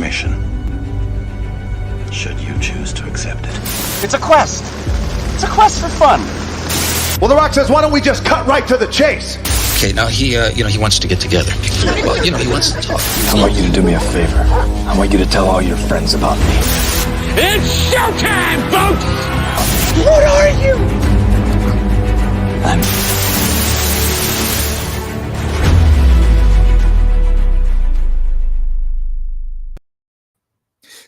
information, should you choose to accept it. It's a quest. It's a quest for fun. Well, The Rock says, why don't we just cut right to the chase? Okay, now he wants to get together. Well, he wants to talk. I want you to do me a favor. I want you to tell all your friends about me. It's showtime, folks! What are you? I'm...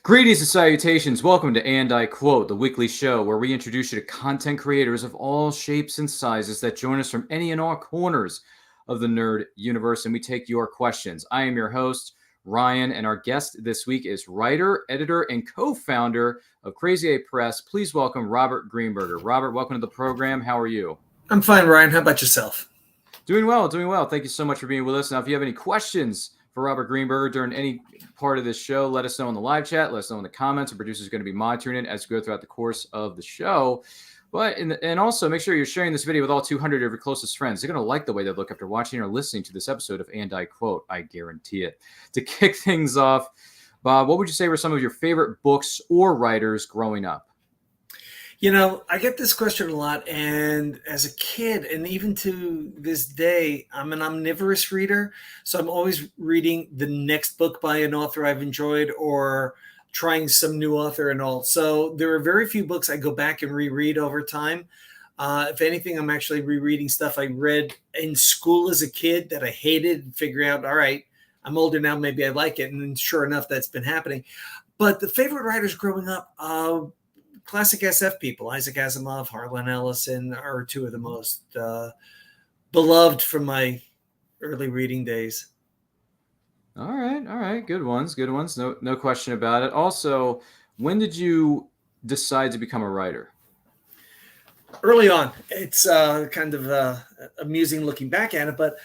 Greetings and salutations. Welcome to And I Quote, the weekly show where we introduce you to content creators of all shapes and sizes that join us from any and all corners of the nerd universe, and we take your questions. I am your host, Ryan, and our guest this week is writer, editor, and co-founder of Crazy A Press. Please welcome Robert Greenberger. Robert, welcome to the program. How are you? I'm fine, Ryan. How about yourself? Doing well, doing well. Thank you so much for being with us. Now, if you have any questions for Robert Greenberger during any part of this show, let us know in the live chat. Let us know in the comments. The producer is going to be monitoring it as we go throughout the course of the show. But and also make sure you're sharing this video with all 200 of your closest friends. They're going to like the way they look after watching or listening to this episode of And I Quote. I guarantee it. To kick things off, Bob, what would you say were some of your favorite books or writers growing up? You know, I get this question a lot, and as a kid, and even to this day, I'm an omnivorous reader. So I'm always reading the next book by an author I've enjoyed or trying some new author and all. So there are very few books I go back and reread over time. If anything, I'm actually rereading stuff I read in school as a kid that I hated and figuring out, all right, I'm older now, maybe I like it. And sure enough, that's been happening. But the favorite writers growing up, classic SF people, Isaac Asimov, Harlan Ellison are two of the most beloved from my early reading days. All right. Good ones. No question about it. Also, when did you decide to become a writer? Early on. It's kind of amusing looking back at it, but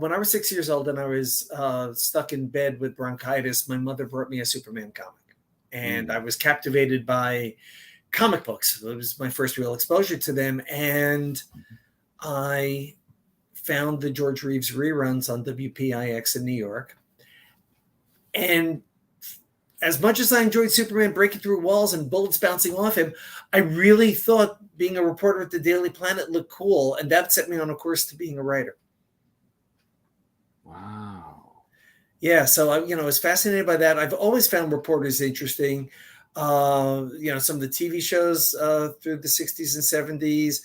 when I was 6 years old and I was stuck in bed with bronchitis, my mother brought me a Superman comic. And I was captivated by comic books. It was my first real exposure to them. And I found the George Reeves reruns on WPIX in New York. And as much as I enjoyed Superman breaking through walls and bullets bouncing off him, I really thought being a reporter at the Daily Planet looked cool. And that set me on a course to being a writer. Wow. Yeah, so I was fascinated by that. I've always found reporters interesting. Some of the TV shows through the 60s and 70s.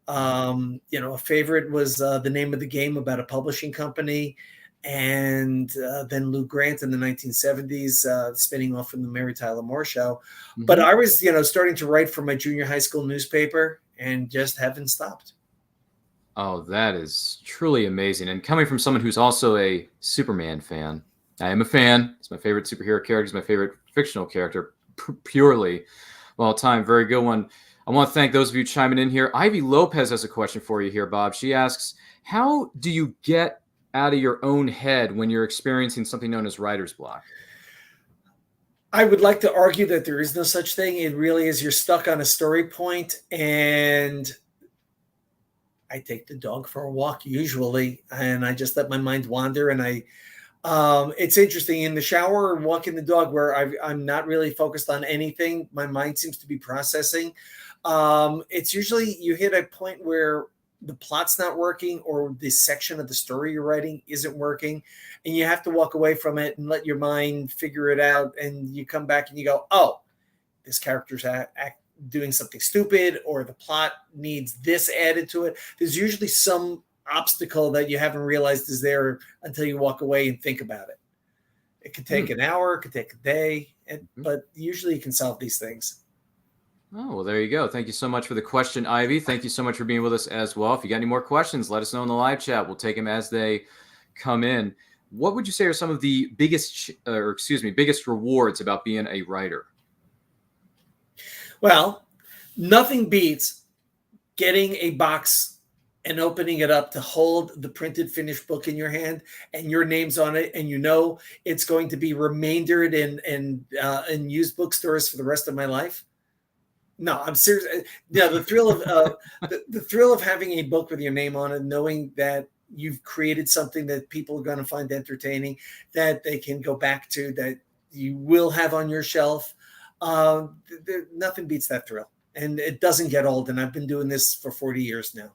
A favorite was The Name of the Game about a publishing company. And then Lou Grant in the 1970s, spinning off from the Mary Tyler Moore Show. Mm-hmm. But I was, starting to write for my junior high school newspaper and just haven't stopped. Oh, that is truly amazing. And coming from someone who's also a Superman fan, I am a fan. It's my favorite superhero character. It's my favorite fictional character, purely of all time. Very good one. I want to thank those of you chiming in here. Ivy Lopez has a question for you here, Bob. She asks, how do you get out of your own head when you're experiencing something known as writer's block? I would like to argue that there is no such thing. It really is you're stuck on a story point, and I take the dog for a walk usually, and I just let my mind wander. And it's interesting in the shower or walking the dog where I'm not really focused on anything. My mind seems to be processing. It's usually you hit a point where the plot's not working or the section of the story you're writing isn't working, and you have to walk away from it and let your mind figure it out. And you come back and you go, oh, this character's doing something stupid, or the plot needs this added to it. There's usually some obstacle that you haven't realized is there until you walk away and think about it. It could take an hour, it could take a day, but usually you can solve these things. Oh, well, there you go. Thank you so much for the question, Ivy. Thank you so much for being with us as well. If you got any more questions, let us know in the live chat. We'll take them as they come in. What would you say are some of the biggest rewards about being a writer? Well, nothing beats getting a box and opening it up to hold the printed finished book in your hand and your name's on it, and it's going to be remaindered in used bookstores for the rest of my life. No, I'm serious. Yeah, the thrill of the thrill of having a book with your name on it, knowing that you've created something that people are going to find entertaining, that they can go back to, that you will have on your shelf. Nothing beats that thrill. And it doesn't get old. And I've been doing this for 40 years now.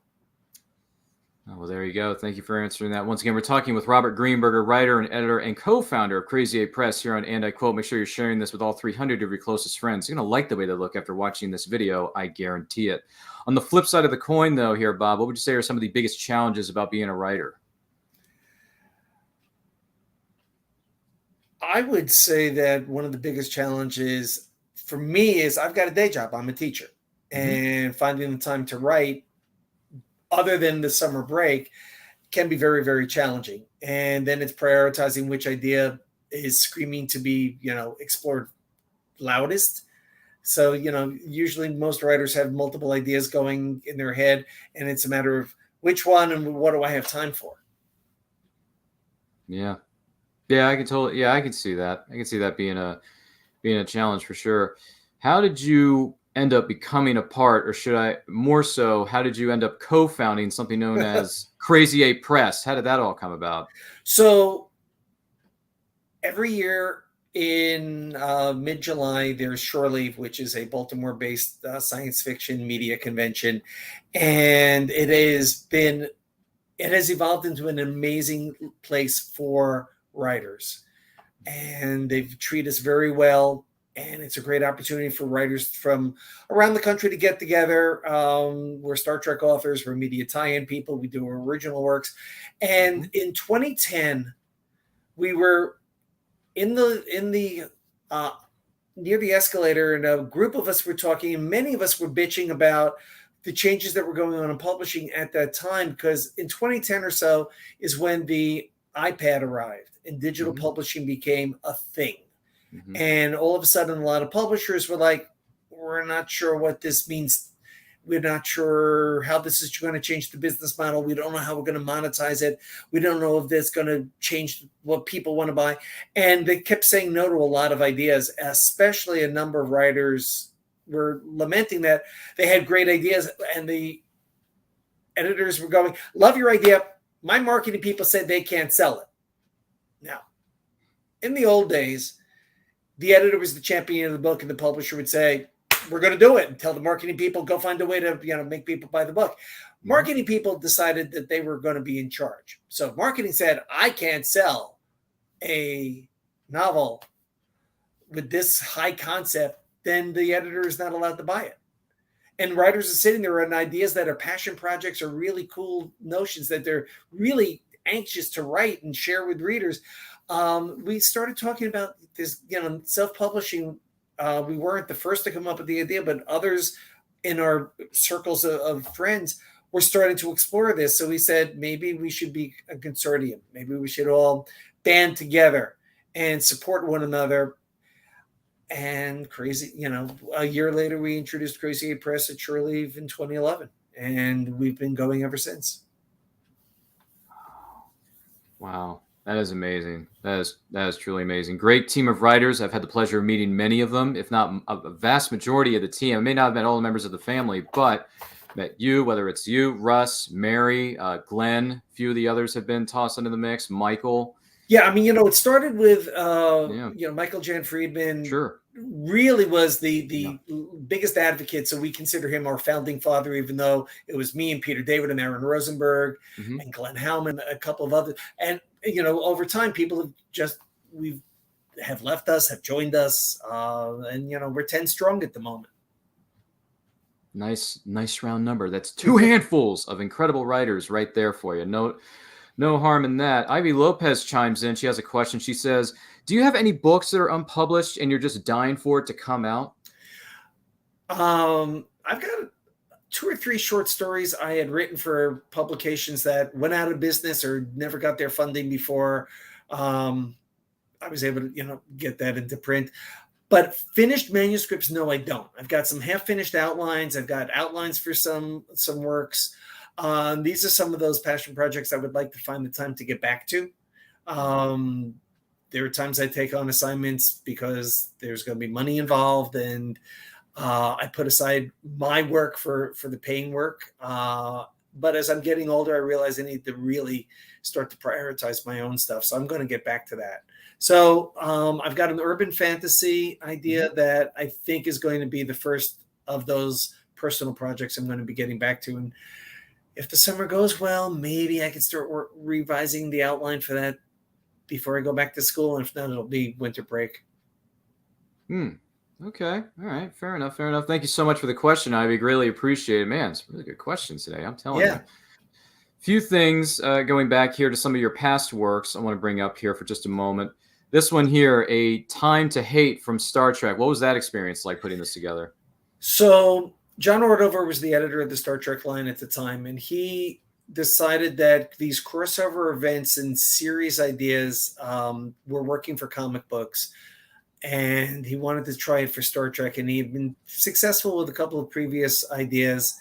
Oh, well, there you go. Thank you for answering that. Once again, we're talking with Robert Greenberger, writer and editor and co-founder of Crazy 8 Press here on And I Quote. Make sure you're sharing this with all 300 of your closest friends. You're going to like the way they look after watching this video. I guarantee it. On the flip side of the coin, though, here, Bob, what would you say are some of the biggest challenges about being a writer? I would say that one of the biggest challenges for me is I've got a day job. I'm a teacher. And finding the time to write, other than the summer break, can be very, very challenging. And then it's prioritizing which idea is screaming to be, explored loudest. So, usually most writers have multiple ideas going in their head, and it's a matter of which one and what do I have time for? Yeah, I can see that. I can see that being a challenge for sure. How did you end up becoming a part, or should I more so, how did you end up co-founding something known as Crazy 8 Press? How did that all come about? So every year in mid-July, there's Shore Leave, which is a Baltimore-based science fiction media convention. And it has evolved into an amazing place for writers. And they've treated us very well. And it's a great opportunity for writers from around the country to get together. We're Star Trek authors, we're media tie-in people, we do original works. And in 2010, we were in the near the escalator, and a group of us were talking, and many of us were bitching about the changes that were going on in publishing at that time, because in 2010 or so is when the iPad arrived and digital publishing became a thing. And all of a sudden, a lot of publishers were like, we're not sure what this means. We're not sure how this is going to change the business model. We don't know how we're going to monetize it. We don't know if that's going to change what people want to buy. And they kept saying no to a lot of ideas, especially a number of writers were lamenting that they had great ideas. And the editors were going, love your idea. My marketing people said they can't sell it. Now, in the old days, the editor was the champion of the book, and the publisher would say, we're going to do it, and tell the marketing people, go find a way to make people buy the book. Marketing people decided that they were going to be in charge. So marketing said, I can't sell a novel with this high concept, then the editor is not allowed to buy it. And writers are sitting there on ideas that are passion projects or really cool notions that they're really anxious to write and share with readers. We started talking about this, self-publishing. We weren't the first to come up with the idea, but others in our circles of friends were starting to explore this. So we said, maybe we should be a consortium. Maybe we should all band together and support one another. And a year later, we introduced Crazy 8 Press at Shore Leave in 2011. And we've been going ever since. Wow. That is amazing. That is truly amazing. Great team of writers. I've had the pleasure of meeting many of them, if not a vast majority of the team. I may not have met all the members of the family, but met you, whether it's you, Russ, Mary, Glenn, a few of the others have been tossed into the mix, Michael. Yeah, it started with, Michael Jan Friedman. Sure. Really was the biggest advocate. So we consider him our founding father, even though it was me and Peter David and Aaron Rosenberg and Glenn Howman, a couple of others. And, over time, people have left us, have joined us. And we're 10 strong at the moment. Nice round number. That's 2 handfuls of incredible writers right there for you. No harm in that. Ivy Lopez chimes in. She has a question. She says, do you have any books that are unpublished and you're just dying for it to come out? I've got 2 or 3 short stories I had written for publications that went out of business or never got their funding before I was able to, get that into print. But finished manuscripts, no, I don't. I've got some half-finished outlines. I've got outlines for some works. These are some of those passion projects I would like to find the time to get back to. There are times I take on assignments because there's going to be money involved, and I put aside my work for the paying work. But as I'm getting older, I realize I need to really start to prioritize my own stuff. So I'm going to get back to that. So I've got an urban fantasy idea that I think is going to be the first of those personal projects I'm going to be getting back to. And if the summer goes well, maybe I can start revising the outline for that before I go back to school. And if not, it'll be winter break. Okay. All right. Fair enough. Fair enough. Thank you so much for the question, Ivy. Really appreciate it. Man, it's really good questions today. I'm telling you. Few things going back here to some of your past works I want to bring up here for just a moment. This one here, A Time to Hate from Star Trek. What was that experience like putting this together? So John Ordover was the editor of the Star Trek line at the time, and he decided that these crossover events and series ideas were working for comic books. And he wanted to try it for Star Trek, and he had been successful with a couple of previous ideas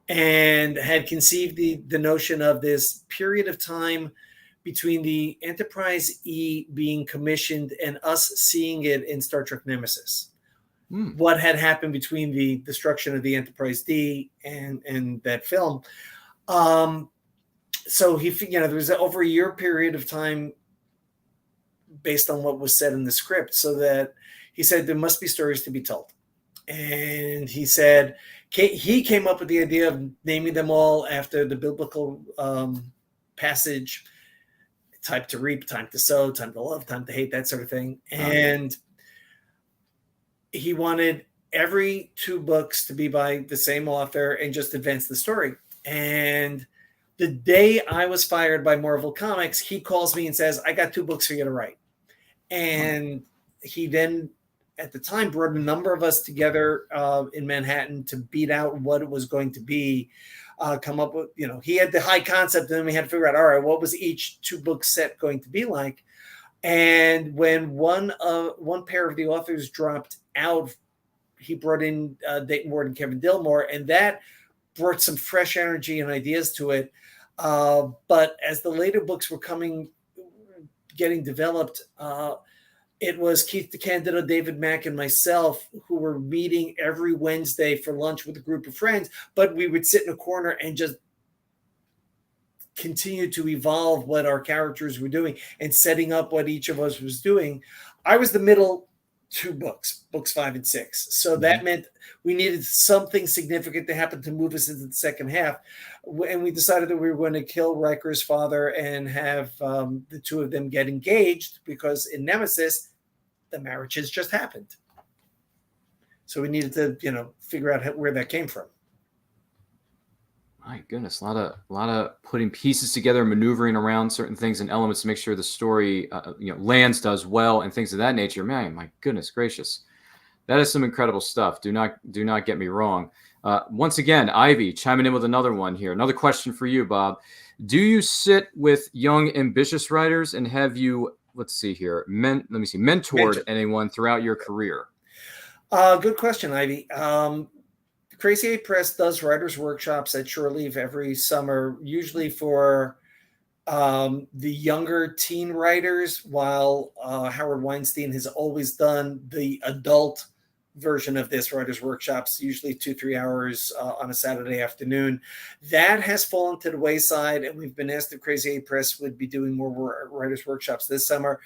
and had conceived the notion of this period of time between the Enterprise E being commissioned and us seeing it in Star Trek Nemesis. What had happened between the destruction of the Enterprise D and that film. So there was over a year period of time based on what was said in the script, so that he said there must be stories to be told. And he said he came up with the idea of naming them all after the biblical passage, time to reap, time to sow, time to love, time to hate, that sort of thing. And he wanted every 2 books to be by the same author and just advance the story. And the day I was fired by Marvel Comics, he calls me and says, I got 2 books for you to write. And he then, at the time, brought a number of us together in Manhattan to beat out what it was going to be, come up with, he had the high concept, and then we had to figure out, all right, what was each 2-book set going to be like? And when one pair of the authors dropped out, he brought in Dayton Ward and Kevin Dillmore, and that brought some fresh energy and ideas to it. But as the later books were getting developed, it was Keith DeCandido, David Mack, and myself who were meeting every Wednesday for lunch with a group of friends, but we would sit in a corner and just continue to evolve what our characters were doing and setting up what each of us was doing. I was the middle 2 books 5 and 6. So that meant we needed something significant to happen to move us into the second half. And we decided that we were going to kill Riker's father and have the 2 of them get engaged, because in Nemesis, the marriage has just happened. So we needed to, figure out where that came from. My goodness, a lot of putting pieces together, maneuvering around certain things and elements to make sure the story, lands, does well, and things of that nature. Man, my goodness gracious, that is some incredible stuff. Do not get me wrong. Once again, Ivy chiming in with another one here. Another question for you, Bob. Do you sit with young, ambitious writers, and have you, mentored anyone throughout your career? Good question, Ivy. Crazy 8 Press does writers' workshops at Shore Leave every summer, usually for the younger teen writers, while Howard Weinstein has always done the adult version of this writers' workshops, usually 2-3 hours on a Saturday afternoon. That has fallen to the wayside, and we've been asked if Crazy 8 Press would be doing more writers' workshops this summer.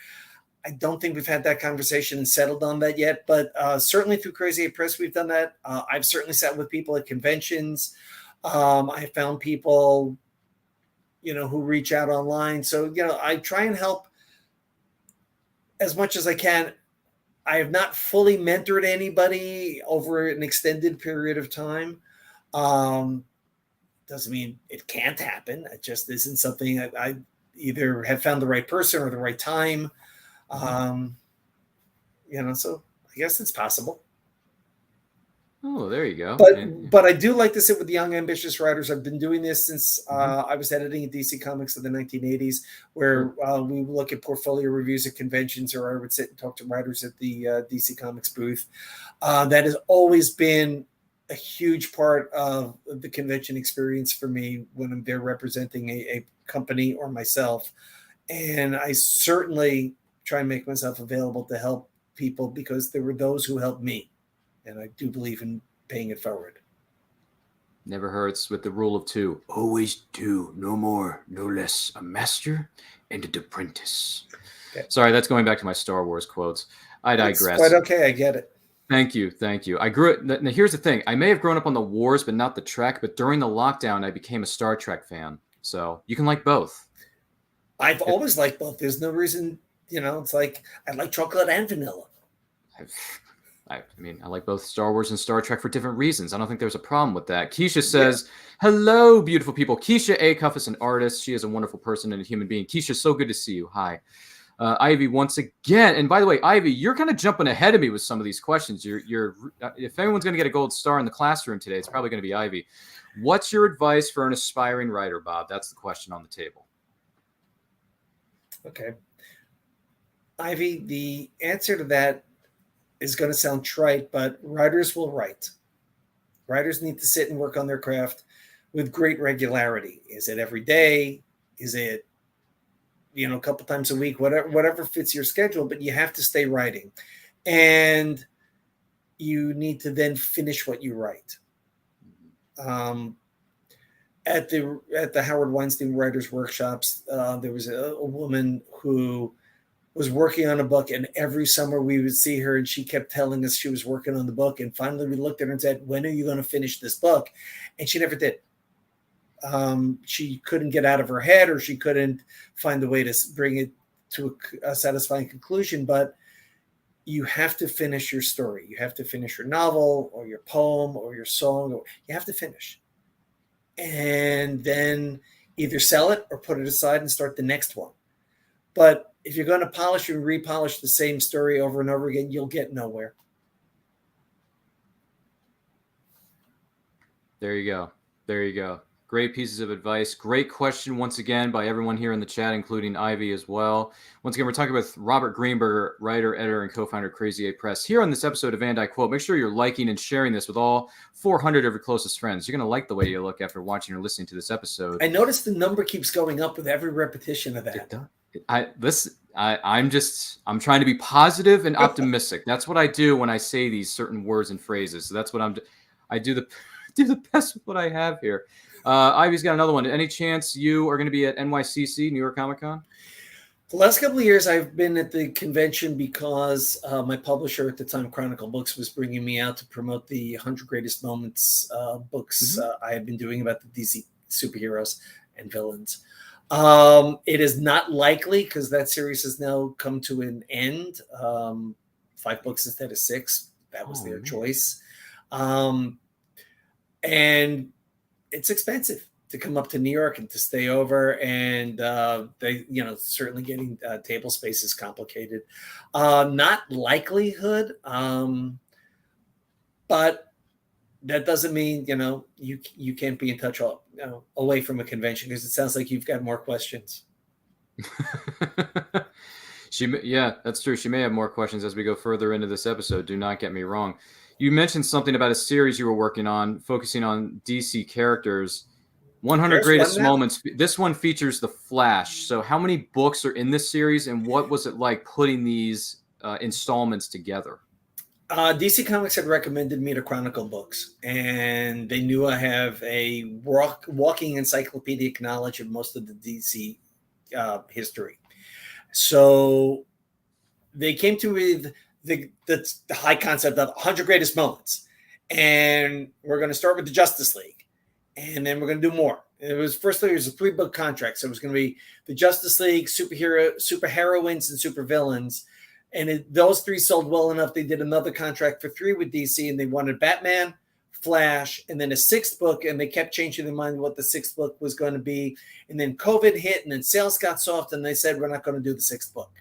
I don't think we've had that conversation and settled on that yet, but certainly through Crazy 8 Press, we've done that. I've certainly sat with people at conventions. I found people, who reach out online. So, I try and help as much as I can. I have not fully mentored anybody over an extended period of time. Doesn't mean it can't happen. It just isn't something I either have found the right person or the right time. So I guess it's possible. Oh, there you go. But I do like to sit with the young, ambitious writers. I've been doing this since I was editing at DC Comics in the 1980s, where we would look at portfolio reviews at conventions, or I would sit and talk to writers at the DC Comics booth. That has always been a huge part of the convention experience for me when I'm there representing a company or myself. And I certainly try and make myself available to help people, because there were those who helped me. And I do believe in paying it forward. Never hurts with the rule of two. Always two, no more, no less. A master and an apprentice. Okay. Sorry, that's going back to my Star Wars quotes. I digress. It's quite okay. I get it. Thank you. I grew up. Now, here's the thing. I may have grown up on the wars, but not the Trek. But during the lockdown, I became a Star Trek fan. So you can like both. I've always liked both. There's no reason, it's like I like chocolate and vanilla. I mean, I like both Star Wars and Star Trek for different reasons. I don't think there's a problem with that. Keisha says, hello, beautiful people. Keisha Acuff is an artist. She is a wonderful person and a human being. Keisha, so good to see you. Hi. Ivy, once again. And by the way, Ivy, you're kind of jumping ahead of me with some of these questions. You're if anyone's going to get a gold star in the classroom today, it's probably going to be Ivy. What's your advice for an aspiring writer, Bob? That's the question on the table. Okay. Ivy, the answer to that is going to sound trite, but writers will write. Writers need to sit and work on their craft with great regularity. Is it every day? Is it, a couple times a week? Whatever fits your schedule, but you have to stay writing. And you need to then finish what you write. At the Howard Weinstein Writers Workshops, there was a woman who was working on a book, and every summer we would see her and she kept telling us she was working on the book. And finally we looked at her and said, when are you going to finish this book? And she never did. She couldn't get out of her head, or she couldn't find the way to bring it to a satisfying conclusion. But you have to finish your story. You have to finish your novel or your poem or your song. You have to finish. And then either sell it or put it aside and start the next one. But if you're going to polish and repolish the same story over and over again, you'll get nowhere. There you go. Great pieces of advice. Great question once again by everyone here in the chat, including Ivy as well. Once again, we're talking with Robert Greenberger, writer, editor, and co-founder of Crazy 8 Press. Here on this episode of And I Quote, make sure you're liking and sharing this with all 400 of your closest friends. You're going to like the way you look after watching or listening to this episode. I noticed the number keeps going up with every repetition of that. I'm trying to be positive and optimistic. That's what I do when I say these certain words and phrases. So that's what I do the best with what I have here. Ivy's got another one. Any chance you are going to be at NYCC, New York Comic Con? The last couple of years I've been at the convention because my publisher at the time, Chronicle Books, was bringing me out to promote the 100 Greatest Moments books I had been doing about the DC superheroes and villains. It is not likely, because that series has now come to an end. 5 books instead of 6. That was their choice. And it's expensive to come up to New York and to stay over. And they, certainly getting table space is complicated. Not likelihood, but that doesn't mean, you can't be in touch away from a convention, because it sounds like you've got more questions. Yeah, that's true. She may have more questions as we go further into this episode. Do not get me wrong. You mentioned something about a series you were working on, focusing on DC characters. 100 Greatest Moments. This one features The Flash. So how many books are in this series, and what was it like putting these installments together? DC Comics had recommended me to Chronicle Books, and they knew I have a walking encyclopedic knowledge of most of the DC history. So they came to me with the high concept of 100 Greatest Moments, and we're going to start with the Justice League, and then we're going to do more. It was a 3-book contract, so it was going to be the Justice League, superheroines, and supervillains. And those 3 sold well enough. They did another contract for 3 with DC, and they wanted Batman, Flash, and then a 6th book. And they kept changing their mind what the 6th book was going to be. And then COVID hit, and then sales got soft, and they said, we're not going to do the 6th book.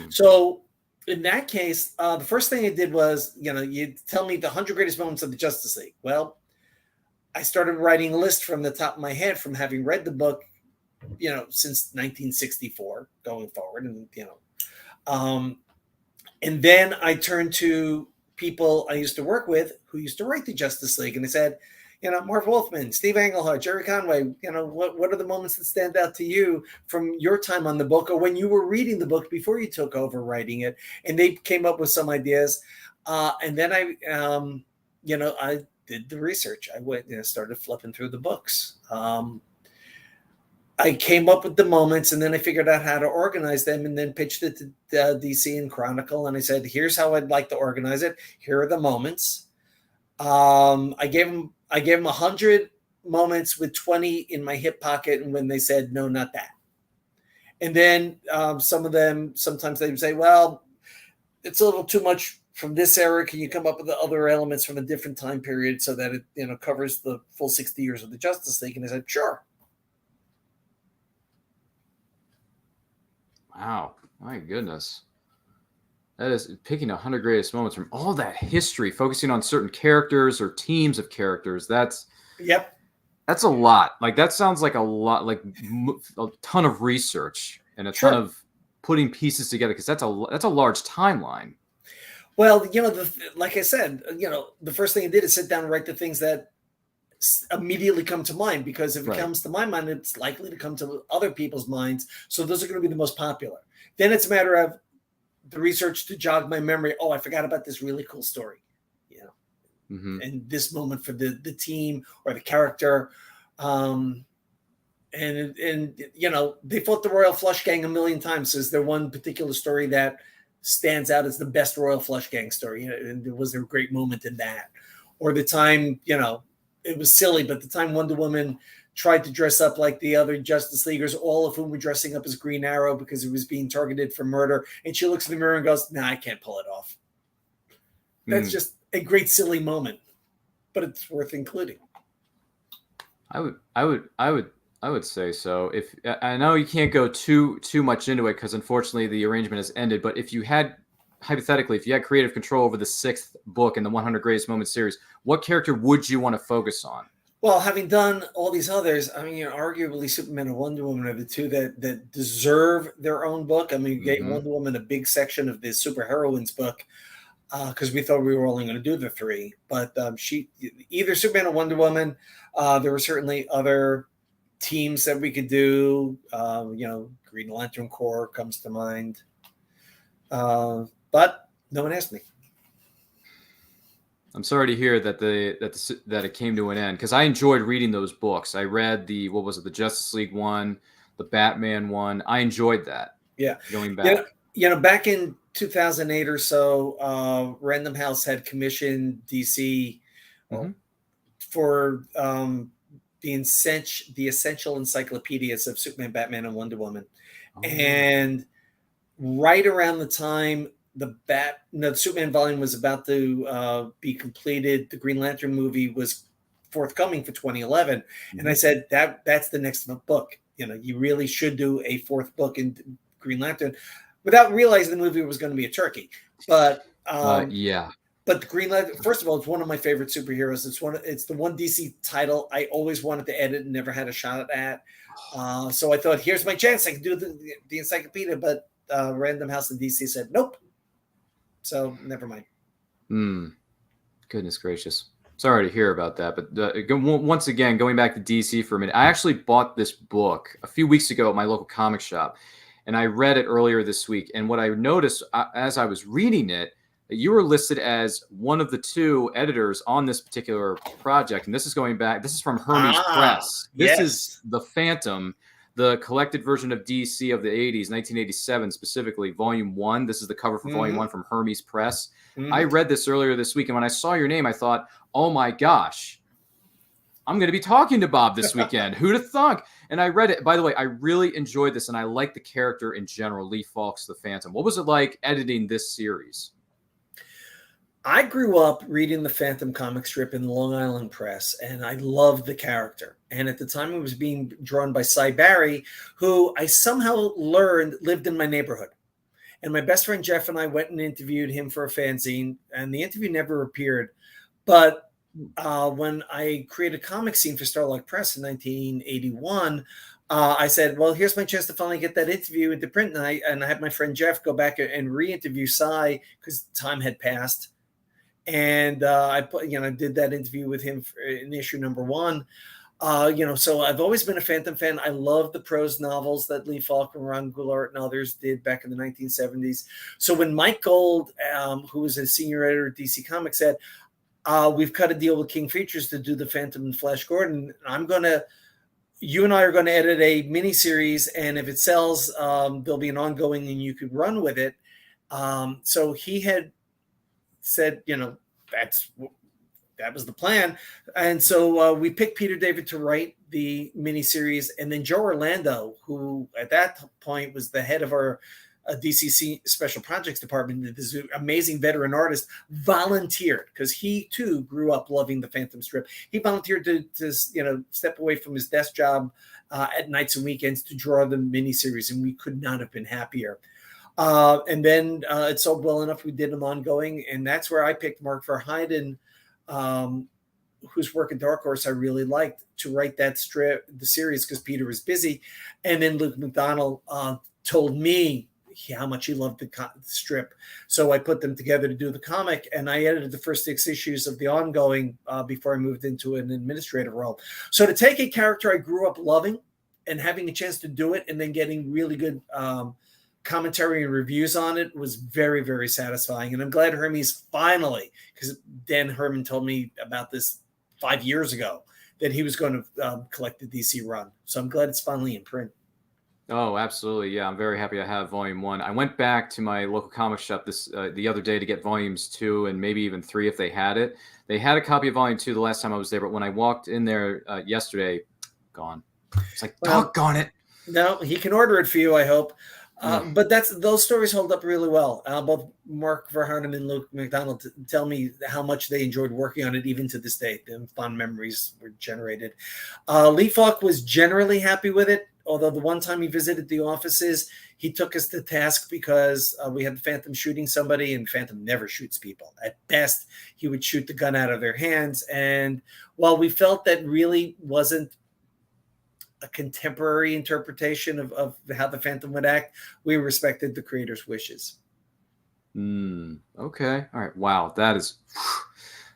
So in that case, the first thing I did was, you tell me the 100 Greatest Moments of the Justice League. Well, I started writing a list from the top of my head from having read the book, since 1964 going forward. And then I turned to people I used to work with who used to write the Justice League. And I said, Marv Wolfman, Steve Englehart, Jerry Conway, what are the moments that stand out to you from your time on the book, or when you were reading the book before you took over writing it? And they came up with some ideas. And then I did the research. I went, started flipping through the books. I came up with the moments, and then I figured out how to organize them, and then pitched it to DC and Chronicle. And I said, "Here's how I'd like to organize it. Here are the moments." I gave them 100 moments with 20 in my hip pocket, and when they said no, not that. And then some of them, sometimes they would say, "Well, it's a little too much from this era. Can you come up with the other elements from a different time period so that it covers the full 60 years of the Justice League?" And I said, "Sure." Wow. My goodness. That is picking 100 greatest moments from all that history, focusing on certain characters or teams of characters. That's a lot. Like, that sounds like a lot, like a ton of research and a ton of putting pieces together, because that's a large timeline. Well, like I said, the first thing I did is sit down and write the things that immediately come to mind, because if it comes to my mind, it's likely to come to other people's minds. So those are going to be the most popular. Then it's a matter of the research to jog my memory. Oh, I forgot about this really cool story, and this moment for the team or the character. And they fought the Royal Flush Gang a million times. So is there one particular story that stands out as the best Royal Flush Gang story? And was there a great moment in that? Or the time, it was silly, but the time Wonder Woman tried to dress up like the other Justice Leaguers, all of whom were dressing up as Green Arrow because he was being targeted for murder. And she looks in the mirror and goes, "Nah, I can't pull it off." That's just a great silly moment, but it's worth including. I would say so. If I know you can't go too much into it because unfortunately the arrangement has ended, but if you had creative control over the 6th book in the 100 Greatest Moments series, what character would you want to focus on? Well, having done all these others, I mean, arguably Superman and Wonder Woman are the two that deserve their own book. I mean, you gave Wonder Woman a big section of the superheroines book because we thought we were only going to do the 3. But she, either Superman or Wonder Woman. There were certainly other teams that we could do. Green Lantern Corps comes to mind. But no one asked me. I'm sorry to hear that that it came to an end, because I enjoyed reading those books. I read the Justice League one, the Batman one. I enjoyed that. Yeah, going back. Back in 2008 or so, Random House had commissioned DC for the essential encyclopedias of Superman, Batman, and Wonder Woman, and right around the time the Superman volume was about to be completed, the Green Lantern movie was forthcoming for 2011. And I said, that's the next book. You really should do a 4th book in Green Lantern, without realizing the movie was going to be a turkey. But but the Green Lantern, first of all, it's one of my favorite superheroes. It's the one DC title I always wanted to edit and never had a shot at. So I thought, here's my chance. I can do the encyclopedia, but Random House and DC said nope. So never mind. Goodness gracious. Sorry to hear about that. But once again, going back to DC for a minute, I actually bought this book a few weeks ago at my local comic shop, and I read it earlier this week. And what I noticed as I was reading it, that you were listed as one of the 2 editors on this particular project. And this is going back. This is from Hermes Press. This is the Phantom, the collected version of DC of the 80s, 1987 specifically, Volume 1. This is the cover for Volume 1 from Hermes Press. I read this earlier this week, and when I saw your name, I thought, oh my gosh, I'm going to be talking to Bob this weekend. Who'd have thunk? And I read it. By the way, I really enjoyed this, and I like the character in general, Lee Falk's the Phantom. What was it like editing this series? I grew up reading the Phantom comic strip in Long Island Press, and I loved the character. And at the time, it was being drawn by Cy Barry, who I somehow learned lived in my neighborhood. And my best friend Jeff and I went and interviewed him for a fanzine, and the interview never appeared. But when I created a comic scene for Starlog Press in 1981, I said, well, here's my chance to finally get that interview into print. And I had my friend Jeff go back and re-interview Cy because time had passed. And I did that interview with him in issue number 1. So I've always been a Phantom fan. I love the prose novels that Lee Falk and Ron Goulart and others did back in the 1970s. So when Mike Gold, who was a senior editor at DC Comics, said, we've cut a deal with King Features to do the Phantom and Flash Gordon. You and I are going to edit a miniseries, and if it sells, there'll be an ongoing, and you could run with it. So he had said, that was the plan. And so we picked Peter David to write the miniseries, and then Joe Orlando, who at that point was the head of our DCC Special Projects Department, this amazing veteran artist, volunteered, because he too grew up loving the Phantom strip. He volunteered to step away from his desk job at nights and weekends to draw the miniseries, and we could not have been happier. And then it sold well enough, we did them ongoing, and that's where I picked Mark Verheiden, whose work at Dark Horse I really liked, to write that strip, the series, because Peter was busy. And then Luke McDonnell told me how much he loved the strip. So I put them together to do the comic, and I edited the first 6 issues of the ongoing before I moved into an administrative role. So to take a character I grew up loving and having a chance to do it, and then getting really good commentary and reviews on it, was very, very satisfying. And I'm glad Hermes finally, because Dan Herman told me about this 5 years ago, that he was going to collect the DC run. So I'm glad it's finally in print. Oh, absolutely. Yeah, I'm very happy I have volume 1. I went back to my local comic shop the other day to get volumes 2 and maybe even 3 if they had it. They had a copy of volume 2 the last time I was there, but when I walked in there yesterday, gone. It's like, doggone it. No, he can order it for you, I hope. But those stories hold up really well. Both Mark Verheiden and Luke McDonnell tell me how much they enjoyed working on it, even to this day. And fond memories were generated. Lee Falk was generally happy with it, although the one time he visited the offices, he took us to task because we had the Phantom shooting somebody, and Phantom never shoots people. At best, he would shoot the gun out of their hands. And while we felt that really wasn't a contemporary interpretation of how the Phantom would act, we respected the creator's wishes. Okay. All right. Wow. That is,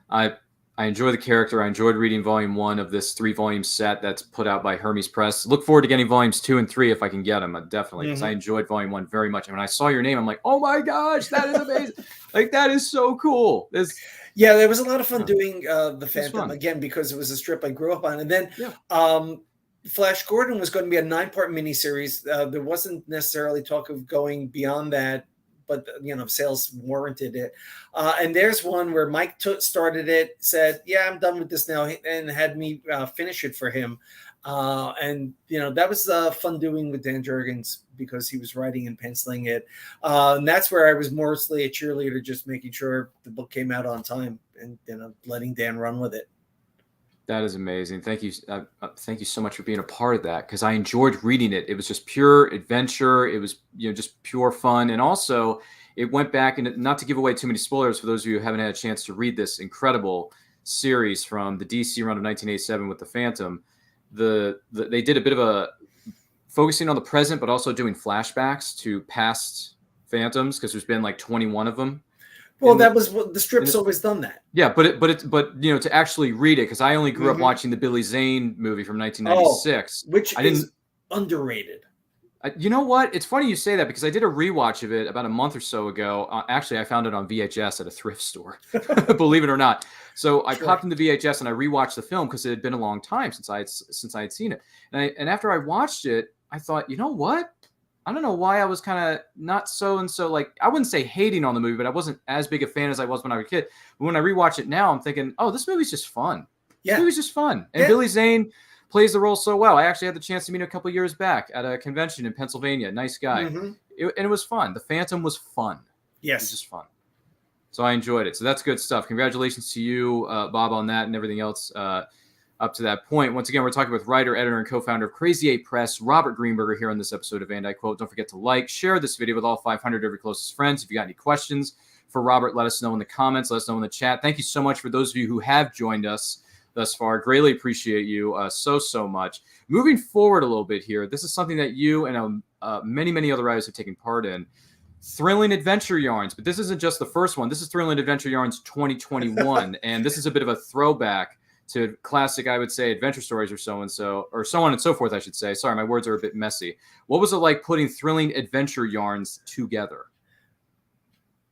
I enjoy the character. I enjoyed reading volume 1 of this 3-volume set that's put out by Hermes Press. Look forward to getting volumes 2 and 3 if I can get them. Definitely, because I enjoyed volume 1 very much. And when I saw your name, I'm like, oh my gosh, that is amazing. Like, that is so cool. Yeah, there was a lot of fun doing the Phantom, again, because it was a strip I grew up on. And then Flash Gordon was going to be a 9-part miniseries. There wasn't necessarily talk of going beyond that, but sales warranted it. And there's one where Mike started it, said, "Yeah, I'm done with this now," and had me finish it for him. And that was fun doing with Dan Jurgens, because he was writing and penciling it. And that's where I was mostly a cheerleader, just making sure the book came out on time and letting Dan run with it. That is amazing. Thank you. Thank you so much for being a part of that, because I enjoyed reading it. It was just pure adventure. It was, just pure fun. And also it went back, and not to give away too many spoilers for those of you who haven't had a chance to read this incredible series from the DC run of 1987 with the Phantom. They did a bit of a focusing on the present, but also doing flashbacks to past Phantoms, because there's been like 21 of them. Well, that was what the strip's always done that. Yeah, but to actually read it, because I only grew up watching the Billy Zane movie from 1996, which is underrated. You know what? It's funny you say that, because I did a rewatch of it about a month or so ago. Actually, I found it on VHS at a thrift store, believe it or not. So I popped into VHS and I rewatched the film, because it had been a long time since I had seen it. And after I watched it, I thought, you know what? I don't know why I was kind of not so like, I wouldn't say hating on the movie, but I wasn't as big a fan as I was when I was a kid. But when I rewatch it now, I'm thinking, oh, this movie's just fun. Yeah. This movie's just fun. And Billy Zane plays the role so well. I actually had the chance to meet him a couple years back at a convention in Pennsylvania. Nice guy. And it was fun. The Phantom was fun. Yes. It was just fun. So I enjoyed it. So that's good stuff. Congratulations to you, Bob, on that and everything else up to that point. Once again, we're talking with writer, editor, and co-founder of Crazy 8 Press, Robert Greenberger, here on this episode of And I Quote. Don't forget to like, share this video with all 500 of your closest friends. If you got any questions for Robert, let us know in the comments. Let us know in the chat. Thank you so much for those of you who have joined us thus far. Greatly appreciate you so much. Moving forward a little bit here, this is something that you and many other writers have taken part in. Thrilling Adventure Yarns, but this isn't just the first one. This is Thrilling Adventure Yarns 2021, and this is a bit of a throwback to classic, I would say, adventure stories or so on and so forth, I should say. Sorry, my words are a bit messy. What was it like putting Thrilling Adventure Yarns together?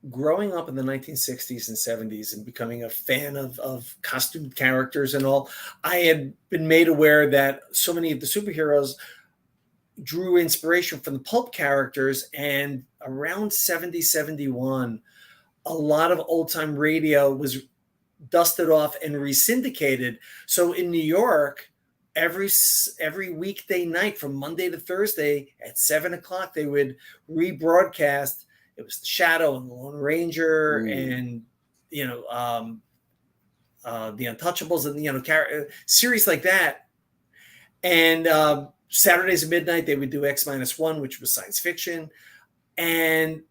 growing up in the 1960s and 70s and becoming a fan of costumed characters and all, I had been made aware that so many of the superheroes drew inspiration from the pulp characters. And around 70, 71, a lot of old time radio was dusted off and resyndicated. So in New York, every weekday night from Monday to Thursday at 7 o'clock, they would rebroadcast. It was the Shadow and the Lone Ranger and, the Untouchables and, series like that. And Saturdays at midnight, they would do X-1, which was science fiction. And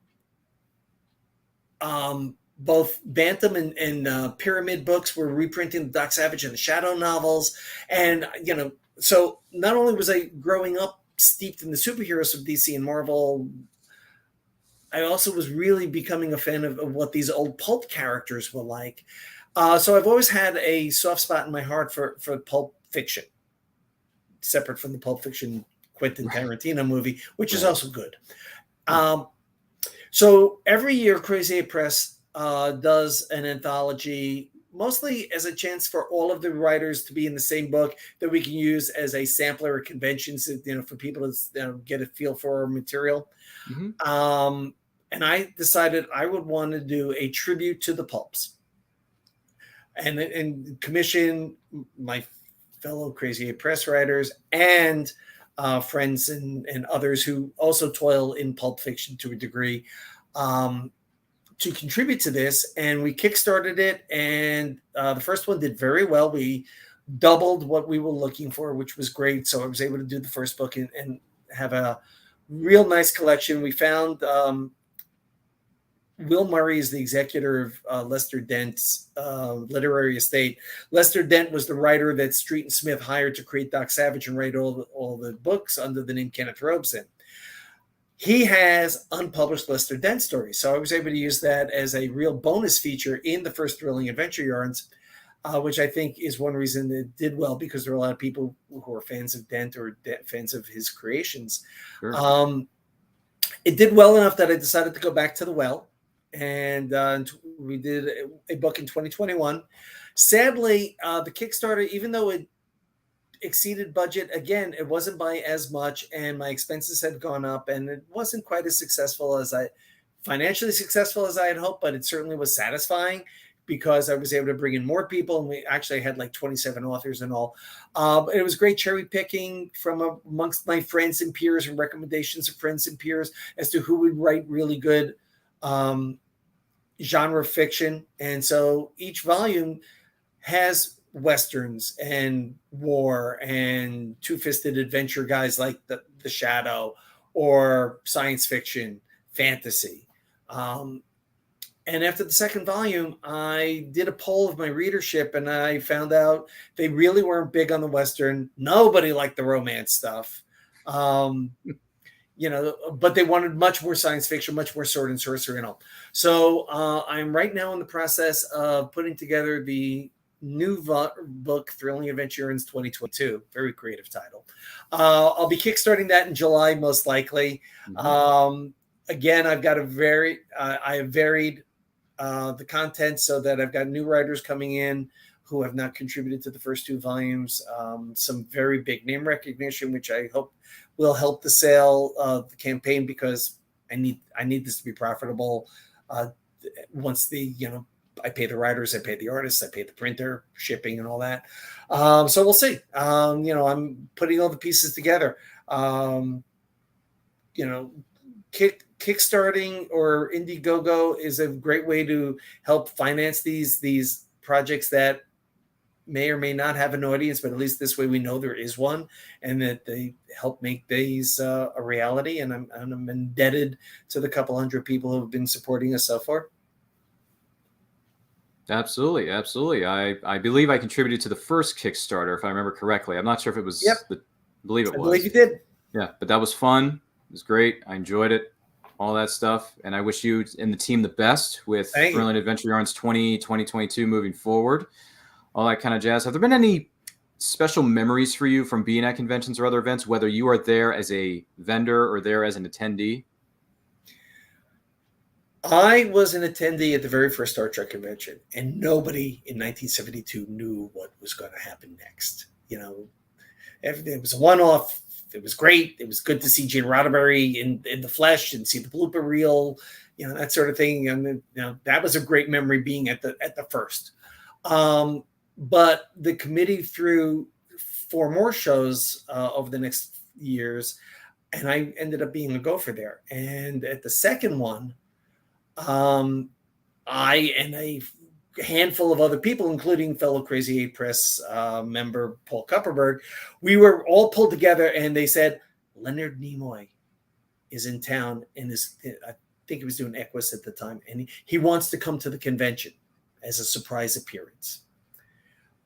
both Bantam and Pyramid books were reprinting the Doc Savage and the Shadow novels. And, so not only was I growing up steeped in the superheroes of DC and Marvel, I also was really becoming a fan of what these old pulp characters were like. So I've always had a soft spot in my heart for pulp fiction, separate from the Pulp Fiction Quentin Tarantino movie, which is also good. So every year, Crazy 8 Press does an anthology, mostly as a chance for all of the writers to be in the same book that we can use as a sampler at conventions, for people to get a feel for our material. Mm-hmm. And I decided I would want to do a tribute to the pulps and commission my fellow Crazy 8 Press writers and friends and others who also toil in pulp fiction to a degree to contribute to this. And we kickstarted it, and the first one did very well. We doubled what we were looking for, which was great. So I was able to do the first book and have a real nice collection. We found Will Murray is the executor of Lester Dent's literary estate. Lester Dent was the writer that Street and Smith hired to create Doc Savage and write all the books under the name Kenneth Robeson. He has unpublished Lester Dent stories. So I was able to use that as a real bonus feature in the first Thrilling Adventure Yarns, which I think is one reason it did well, because there are a lot of people who are fans of Dent or fans of his creations. Sure. It did well enough that I decided to go back to the well. And we did a book in 2021. Sadly, the Kickstarter, even though it exceeded budget, again, it wasn't by as much, and my expenses had gone up, and it wasn't quite as financially successful as I had hoped, but it certainly was satisfying because I was able to bring in more people, and we actually had like 27 authors and all. It was great cherry picking from amongst my friends and peers and recommendations of friends and peers as to who would write really good genre fiction. And so each volume has westerns and war and two-fisted adventure guys like the Shadow, or science fiction, fantasy. And after the second volume, I did a poll of my readership, and I found out they really weren't big on the western. Nobody liked the romance stuff. But they wanted much more science fiction, much more sword and sorcery and all. So I'm right now in the process of putting together the new book, Thrilling Adventure Yarns 2022. Very creative title. I'll be kickstarting that in July, most likely. Mm-hmm. Again, I've got I have varied the content so that I've got new writers coming in who have not contributed to the first two volumes. Some very big name recognition, which I hope will help the sale of the campaign, because I need this to be profitable. Once I pay the writers, I pay the artists, I pay the printer, shipping, and all that. So we'll see. I'm putting all the pieces together. Kickstarting or Indiegogo is a great way to help finance these projects that may or may not have an audience, but at least this way we know there is one, and that they help make these a reality. And I'm indebted to the couple hundred people who have been supporting us so far. Absolutely. I believe I contributed to the first Kickstarter, if I remember correctly. I'm not sure if it was. Yep. I believe it was. I believe you did. Yeah, but that was fun. It was great. I enjoyed it. All that stuff. And I wish you and the team the best with Thrilling Adventure Yarns 2022 moving forward. All that kind of jazz. Have there been any special memories for you from being at conventions or other events, whether you are there as a vendor or there as an attendee? I was an attendee at the very first Star Trek convention, and nobody in 1972 knew what was going to happen next. You know, it was a one-off. It was great. It was good to see Gene Roddenberry in the flesh and see the blooper reel, you know, that sort of thing. And you know, that was a great memory being at the first. But the committee threw 4 more shows over the next years, and I ended up being a gopher there. And at the second one, I and a handful of other people, including fellow Crazy 8 Press member Paul Kupperberg, we were all pulled together, and they said, Leonard Nimoy is in town, and I think he was doing Equus at the time, and he wants to come to the convention as a surprise appearance.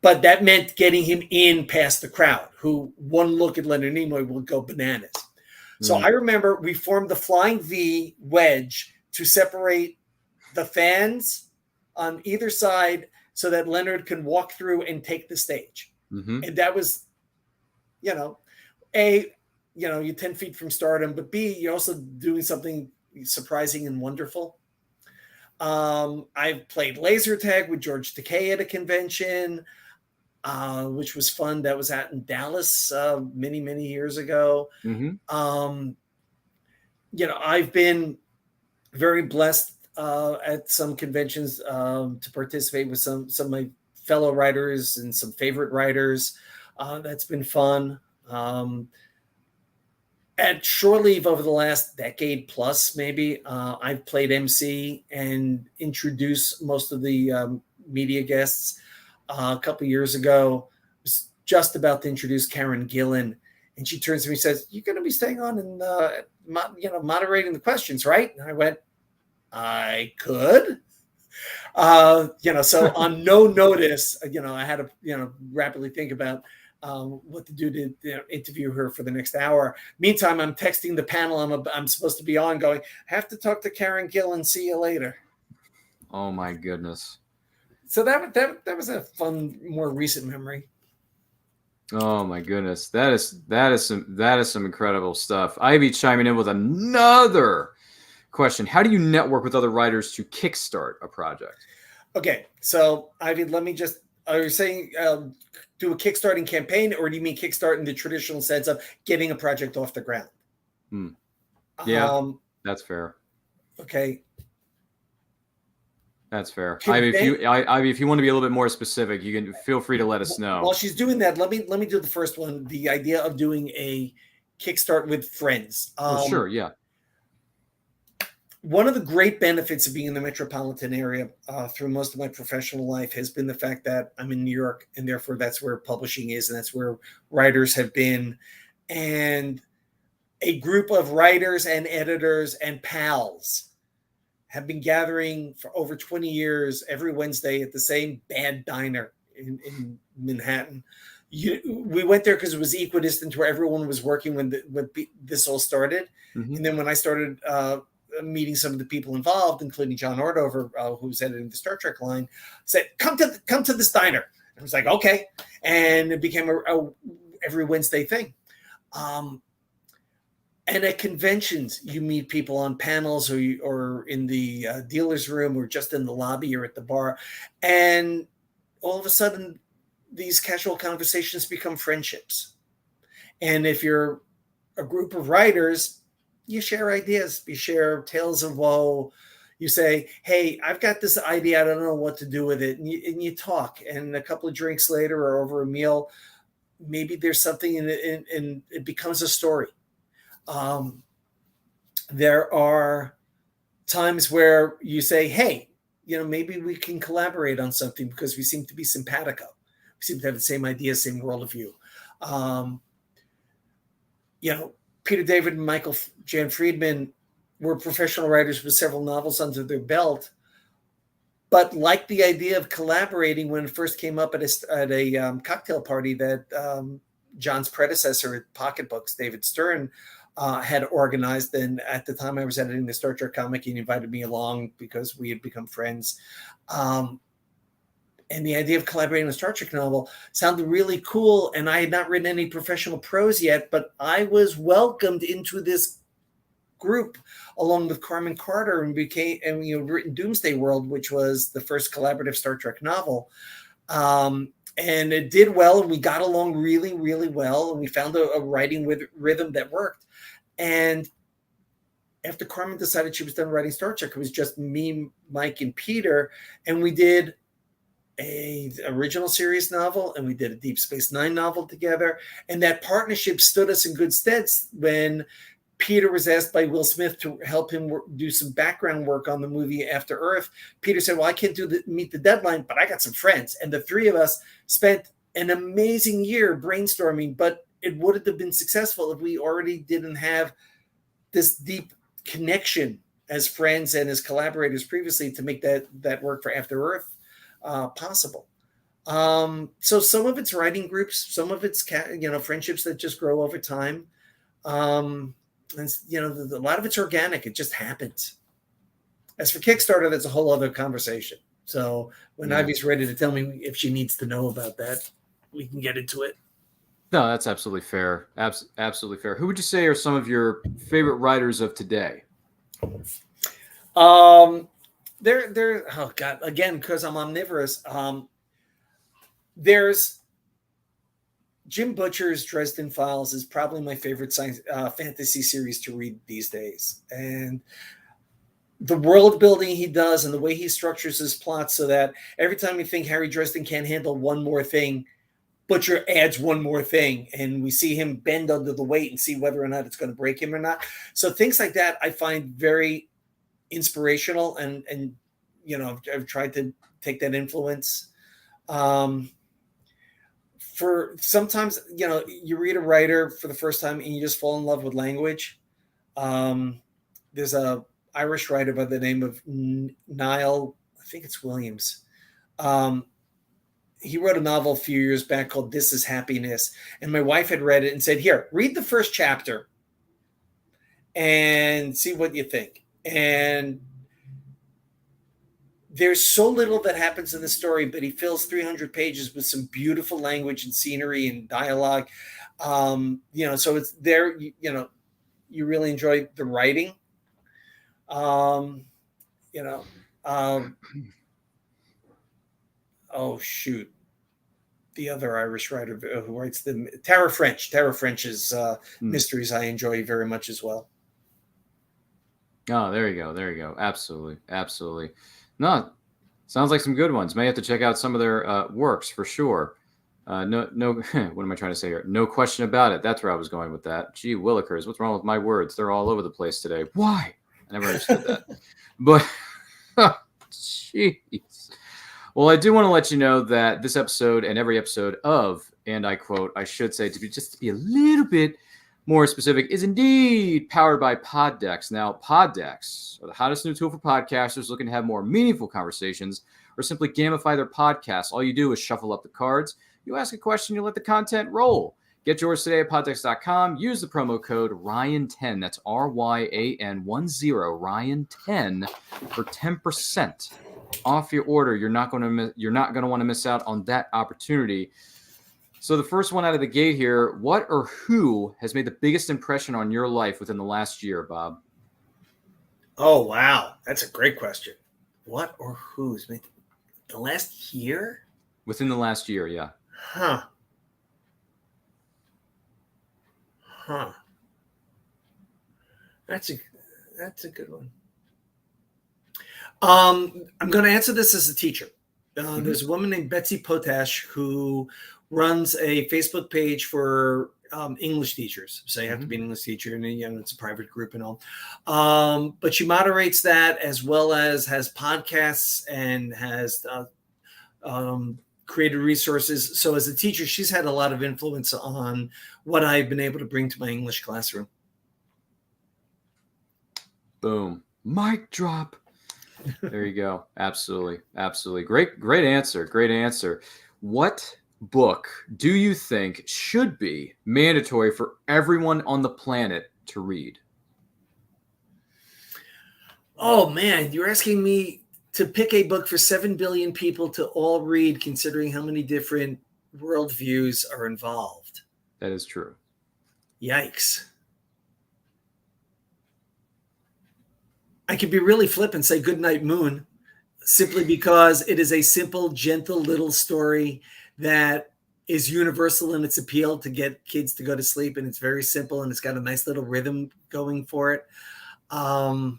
But that meant getting him in past the crowd, who one look at Leonard Nimoy will go bananas. So I remember we formed the Flying V wedge to separate the fans on either side so that Leonard can walk through and take the stage. Mm-hmm. And that was, you know, you're 10 feet from stardom, but B, you're also doing something surprising and wonderful. I've played laser tag with George Takei at a convention, which was fun. That was out in Dallas many, many years ago. Mm-hmm. You know, I've been very blessed at some conventions to participate with some of my fellow writers and some favorite writers. That's been fun. At Shore Leave over the last decade plus, maybe, I've played MC and introduced most of the media guests. A couple of years ago, I was just about to introduce Karen Gillan, and she turns to me and says, "You're going to be staying on and moderating the questions, right?" And I went, "I could." So on no notice, I had to, rapidly think about what to do to interview her for the next hour. Meantime, I'm texting the panel I'm supposed to be on, going, "Have to talk to Karen Gillan. See you later." Oh my goodness! So that was a fun, more recent memory. Oh my goodness, that is some incredible stuff. Ivy chiming in with another question: how do you network with other writers to kickstart a project? Okay, so Ivy, let me just. Are you saying do a kickstarting campaign, or do you mean kickstart in the traditional sense of getting a project off the ground? Yeah, that's fair. Okay. That's fair. Ivy, if you want to be a little bit more specific, you can feel free to let us know. While she's doing that, let me do the first one. The idea of doing a kickstart with friends. Sure, yeah. One of the great benefits of being in the metropolitan area through most of my professional life has been the fact that I'm in New York, and therefore that's where publishing is, and that's where writers have been. And a group of writers and editors and pals have been gathering for over 20 years every Wednesday at the same bad diner in Manhattan. We went there because it was equidistant to where everyone was working when this all started. Mm-hmm. And then when I started meeting some of the people involved, including John Ordover, who was editing the Star Trek line, said, come to this diner. I was like, okay. And it became a every Wednesday thing. And at conventions, you meet people on panels or in the dealer's room or just in the lobby or at the bar. And all of a sudden, these casual conversations become friendships. And if you're a group of writers, you share ideas, you share tales of woe. You say, hey, I've got this idea. I don't know what to do with it. And you talk. And a couple of drinks later or over a meal, maybe there's something in it and it becomes a story. There are times where you say, hey, maybe we can collaborate on something because we seem to be simpatico. We seem to have the same ideas, same worldview. Peter David and Michael Jan Friedman were professional writers with several novels under their belt, but liked the idea of collaborating when it first came up at a cocktail party that John's predecessor at Pocketbooks, David Stern, had organized. And at the time I was editing the Star Trek comic, he invited me along because we had become friends. And the idea of collaborating on a Star Trek novel sounded really cool. And I had not written any professional prose yet, but I was welcomed into this group along with Carmen Carter and written Doomsday World, which was the first collaborative Star Trek novel. And it did well, and we got along really, really well, and we found a writing rhythm that worked. And after Carmen decided she was done writing Star Trek, it was just me, Mike, and Peter, and we did a original series novel, and we did a Deep Space Nine novel together. And that partnership stood us in good stead when Peter was asked by Will Smith to help him do some background work on the movie After Earth. Peter said, well, I can't meet the deadline, but I got some friends. And the three of us spent an amazing year brainstorming, but it wouldn't have been successful if we already didn't have this deep connection as friends and as collaborators previously to make that work for After Earth possible. So some of it's writing groups, some of it's friendships that just grow over time. And a lot of it's organic. It just happens. As for Kickstarter, that's a whole other conversation. So when Ivy's ready to tell me if she needs to know about that, we can get into it. No, that's absolutely fair. Absolutely fair. Who would you say are some of your favorite writers of today? There. Oh God! Again, because I'm omnivorous. There's Jim Butcher's Dresden Files is probably my favorite science fantasy series to read these days, and the world building he does and the way he structures his plot so that every time you think Harry Dresden can't handle one more thing, Butcher adds one more thing, and we see him bend under the weight and see whether or not it's going to break him or not. So things like that I find very inspirational, and I've tried to take that influence. For sometimes, you read a writer for the first time and you just fall in love with language. There's a Irish writer by the name of Niall, I think it's Williams. He wrote a novel a few years back called This Is Happiness. And my wife had read it and said, here, read the first chapter and see what you think. And there's so little that happens in the story, but he fills 300 pages with some beautiful language and scenery and dialogue. So it's there, you really enjoy the writing. Oh shoot, the other Irish writer who writes Tara French's mysteries I enjoy very much as well. Oh, there you go. Absolutely. No, sounds like some good ones. May have to check out some of their works for sure. No, what am I trying to say here? No question about it. That's where I was going with that. Gee willikers, what's wrong with my words? They're all over the place today. Why? I never understood that. But jeez. Well, I do want to let you know that this episode and every episode of, and I quote, I should say, to be a little bit more specific, is indeed powered by Poddex. Now, Poddex are the hottest new tool for podcasters looking to have more meaningful conversations or simply gamify their podcasts. All you do is shuffle up the cards. You ask a question, you let the content roll. Get yours today at poddex.com. Use the promo code Ryan10. That's RYAN10, Ryan10 for 10% off your order. You're not going to want to miss out on that opportunity. So the first one out of the gate here, what or who has made the biggest impression on your life within the last year, Bob? Oh, wow. That's a great question. What or who's made the last year? Within the last year, yeah. Huh. That's a good one. I'm going to answer this as a teacher. There's a woman named Betsy Potash who runs a Facebook page for English teachers. So you have to be an English teacher, and it's a private group and all. But she moderates that as well as has podcasts and has created resources. So as a teacher, she's had a lot of influence on what I've been able to bring to my English classroom. Boom. Mic drop. There you go. Absolutely. Great answer. What book do you think should be mandatory for everyone on the planet to read? Oh man, you're asking me to pick a book for 7 billion people to all read, considering how many different worldviews are involved. That is true. Yikes. I could be really flip and say Good Night Moon, simply because it is a simple, gentle little story that is universal in its appeal to get kids to go to sleep. And it's very simple, and it's got a nice little rhythm going for it. And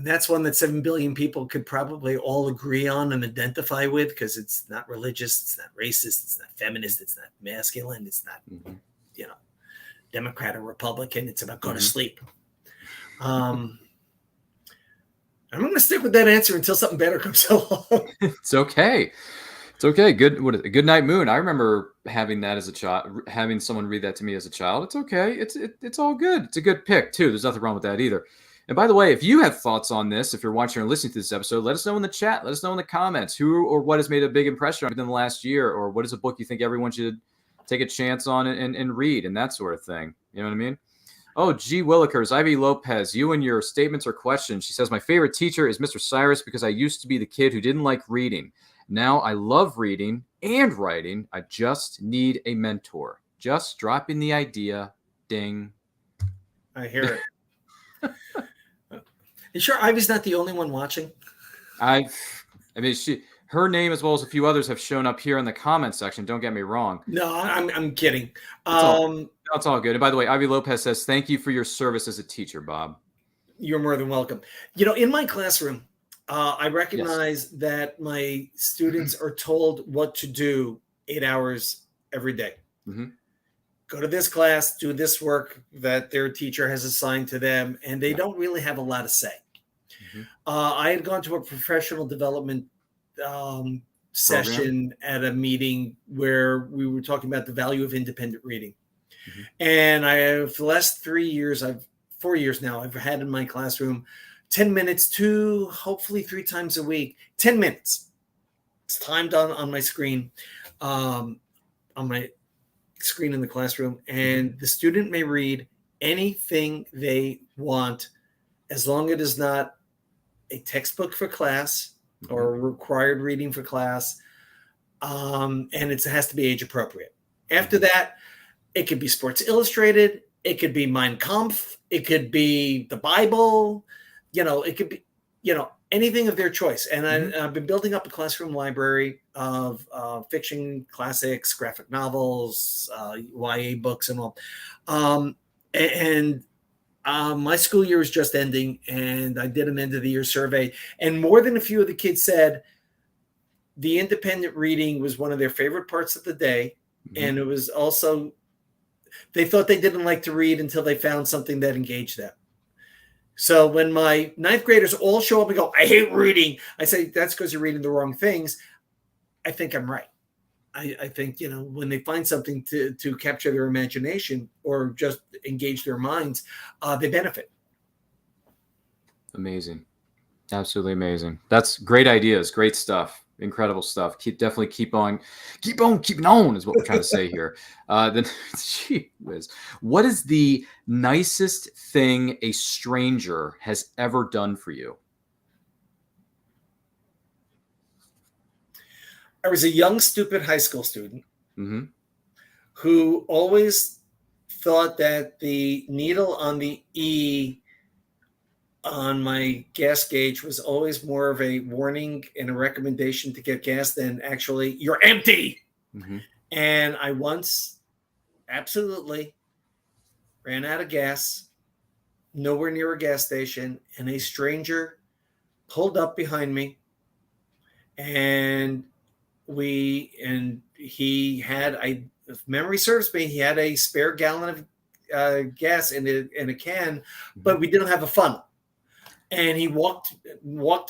that's one that 7 billion people could probably all agree on and identify with, because it's not religious, it's not racist, it's not feminist, it's not masculine, it's not, Democrat or Republican. It's about go to sleep. I'm going to stick with that answer until something better comes along. It's okay. It's okay. Good Night Moon. I remember having that as a child, having someone read that to me as a child. It's okay. It's all good. It's a good pick too. There's nothing wrong with that either. And by the way, if you have thoughts on this, if you're watching or listening to this episode, let us know in the chat. Let us know in the comments who or what has made a big impression within the last year, or what is a book you think everyone should take a chance on and read, and that sort of thing. You know what I mean? Oh, G. Willikers, Ivy Lopez, you and your statements or questions. She says, my favorite teacher is Mr. Cyrus because I used to be the kid who didn't like reading. Now I love reading and writing. I just need a mentor. Just dropping the idea. Ding. I hear it. You sure Ivy's not the only one watching? I mean, her name as well as a few others have shown up here in the comment section. Don't get me wrong. No, I'm kidding. It's all good. And by the way, Ivy Lopez says, thank you for your service as a teacher, Bob. You're more than welcome. In my classroom, I recognize that my students are told what to do 8 hours every day. Mm-hmm. Go to this class, do this work that their teacher has assigned to them, and they don't really have a lot to say. Mm-hmm. I had gone to a professional development session at a meeting where we were talking about the value of independent reading. Mm-hmm. And I have, for the last 4 years now, I've had in my classroom 10 minutes to hopefully 3 times a week, 10 minutes. It's timed on my screen, on my screen in the classroom. And the student may read anything they want, as long as it is not a textbook for class or required reading for class. And it has to be age appropriate. After that, it could be Sports Illustrated. It could be Mein Kampf. It could be the Bible. It could be, anything of their choice. And I've been building up a classroom library of fiction, classics, graphic novels, YA books, and all. My school year is just ending, and I did an end of the year survey. And more than a few of the kids said the independent reading was one of their favorite parts of the day. Mm-hmm. And it was also, they thought they didn't like to read until they found something that engaged them. So when my 9th graders all show up and go, I hate reading, I say, that's because you're reading the wrong things. I think I'm right. I think, when they find something to capture their imagination or just engage their minds, they benefit. Amazing. Absolutely amazing. That's great ideas. Great stuff. Incredible stuff. Definitely keep on keeping on is what we're trying to say here. Then, gee whiz. What is the nicest thing a stranger has ever done for you? I was a young, stupid high school student who always thought that the needle on the E on my gas gauge was always more of a warning and a recommendation to get gas than actually, you're empty. Mm-hmm. And I once absolutely ran out of gas, nowhere near a gas station, and a stranger pulled up behind me, and he had, if memory serves me, he had a spare gallon of gas in a can, but we didn't have a funnel. And he walked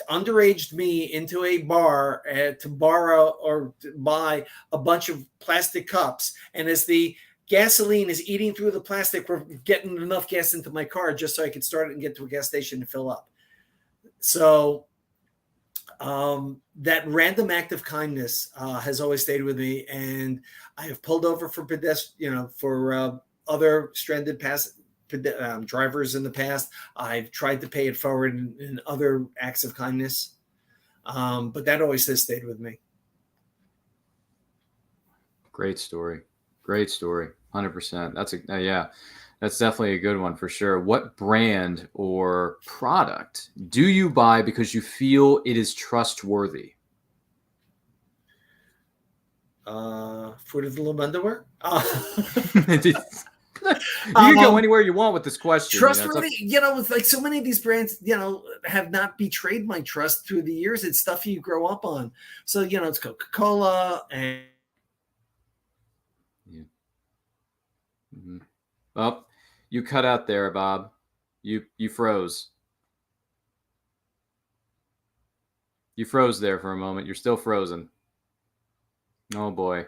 underaged me into a bar to borrow or to buy a bunch of plastic cups. And as the gasoline is eating through the plastic, we're getting enough gas into my car just so I could start it and get to a gas station to fill up. So that random act of kindness has always stayed with me. And I have pulled over for for other stranded drivers in the past. I've tried to pay it forward in other acts of kindness. But that always has stayed with me. Great story. Great story. 100%. That's definitely a good one for sure. What brand or product do you buy because you feel it is trustworthy? Fruit of the Loom underwear. You can go anywhere you want with this question. Trustworthy, with like so many of these brands, have not betrayed my trust through the years. It's stuff you grow up on. So, it's Coca-Cola and. Yeah. Mm-hmm. Oh, you cut out there, Bob. You froze. You froze there for a moment. You're still frozen. Oh boy.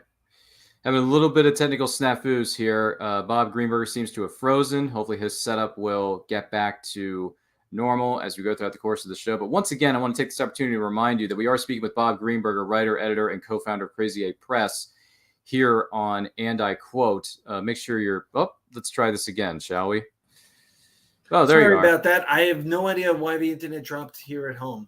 Having a little bit of technical snafus here. Bob Greenberger seems to have frozen. Hopefully his setup will get back to normal as we go throughout the course of the show. But once again, I want to take this opportunity to remind you that we are speaking with Bob Greenberger, writer, editor, and co-founder of Crazy 8 Press here on And I Quote. Make sure you're... Oh, let's try this again, shall we? Oh, there you are. Sorry about that. I have no idea why the internet dropped here at home.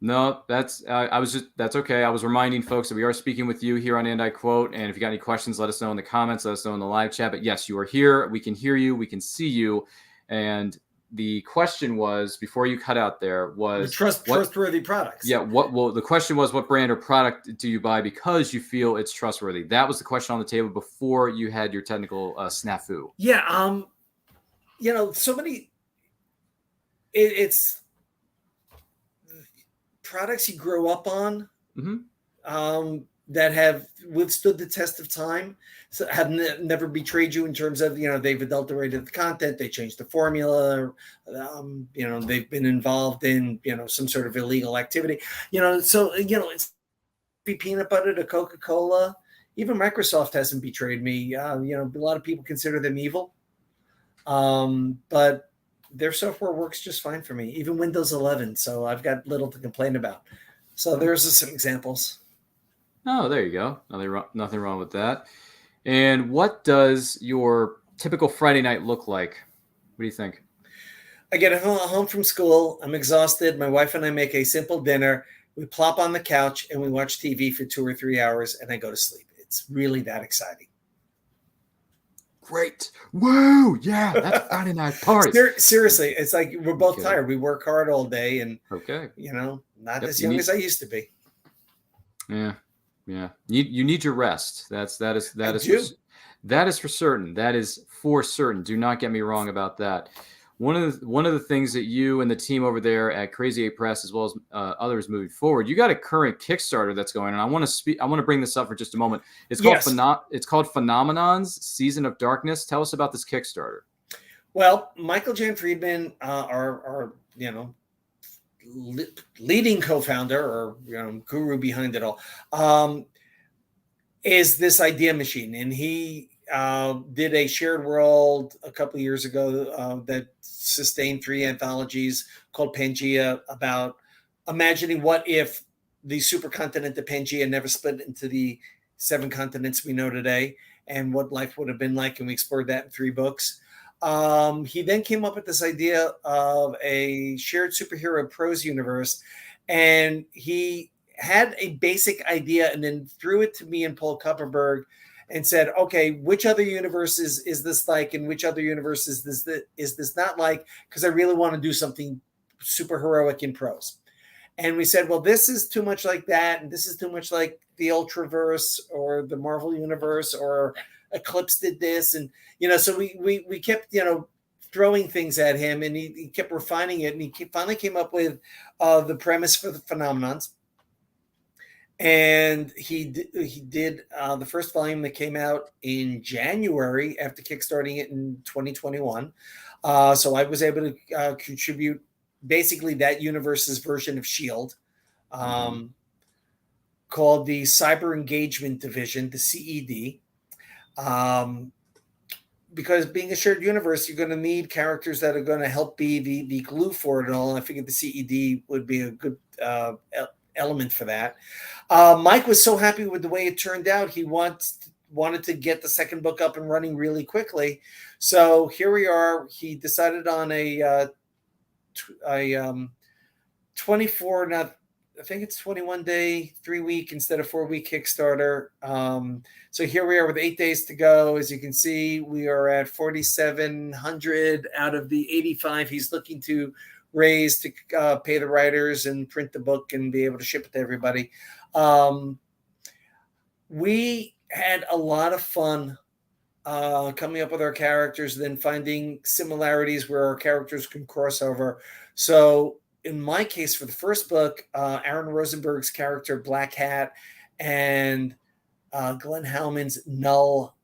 No, that's okay. I was reminding folks that we are speaking with you here on And I Quote. And if you got any questions, let us know in the comments, let us know in the live chat. But yes, you are here. We can hear you. We can see you. And the question was, before you cut out there, was trustworthy products. Yeah. The question was, what brand or product do you buy because you feel it's trustworthy? That was the question on the table before you had your technical snafu. Yeah. So many, it's products you grow up on, that have withstood the test of time, so have never betrayed you in terms of, they've adulterated the content, they changed the formula, they've been involved in, some sort of illegal activity, it's peanut butter to Coca-Cola. Even Microsoft hasn't betrayed me. A lot of people consider them evil, but their software works just fine for me, even Windows 11. So I've got little to complain about. So there's some examples. Oh, there you go. Nothing wrong with that. And what does your typical Friday night look like? What do you think? I get home from school. I'm exhausted. My wife and I make a simple dinner. We plop on the couch and we watch TV for 2 or 3 hours and I go to sleep. It's really that exciting. Great. Woo. Yeah. That's Friday night party. Seriously. It's like we're both tired. We work hard all day and, not as young as I used to be. Yeah. Yeah. You need your rest. That is for certain. That is for certain. Do not get me wrong about that. One of the things that you and the team over there at Crazy 8 Press, as well as others moving forward, you got a current Kickstarter that's going on. I want to bring this up for just a moment. It's called Phenomenon's Season of Darkness. Tell us about this Kickstarter. Well, Michael Jan Friedman, our leading co-founder or guru behind it all, is this idea machine, and he did a shared world a couple of years ago that sustained 3 anthologies called Pangea, about imagining what if the supercontinent of Pangea never split into the 7 continents we know today, and what life would have been like. And we explored that in 3 books. He then came up with this idea of a shared superhero prose universe, and he had a basic idea and then threw it to me and Paul Kupperberg and said, okay, which other universes is this like, and which other universes is this not like? Because I really want to do something super heroic in prose. And we said, well, this is too much like that, and this is too much like the Ultraverse or the Marvel Universe, or Eclipse did this. And, so we kept, throwing things at him, and he kept refining it, and he finally came up with the premise for the Phenomenons. And he did the first volume that came out in January after kickstarting it in 2021. So I was able to contribute basically that universe's version of S.H.I.E.L.D., called the Cyber Engagement Division, the CED. Because being a shared universe, you're going to need characters that are going to help be the glue for it all. And I figured the CED would be a good element for that. Mike was so happy with the way it turned out. He wanted to get the second book up and running really quickly. So here we are. He decided on a 24, not I think it's 21 day, 3-week instead of 4-week Kickstarter. So here we are with 8 days to go. As you can see, we are at 4,700 out of the 85 he's looking to raise to pay the writers and print the book and be able to ship it to everybody. We had a lot of fun coming up with our characters, then finding similarities where our characters can cross over. So in my case, for the first book, Aaron Rosenberg's character, Black Hat, and Glenn Howman's Null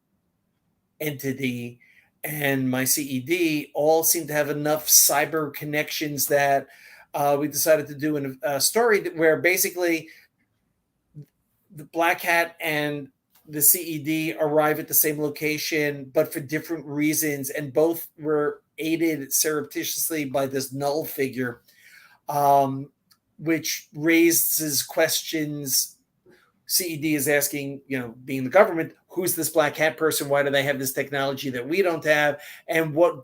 entity and my CED all seem to have enough cyber connections that we decided to do a story where basically the Black Hat and the CED arrive at the same location, but for different reasons, and both were aided surreptitiously by this Null figure, which raises questions. CED is asking, being the government, who's this Black Hat person? Why do they have this technology that we don't have? And what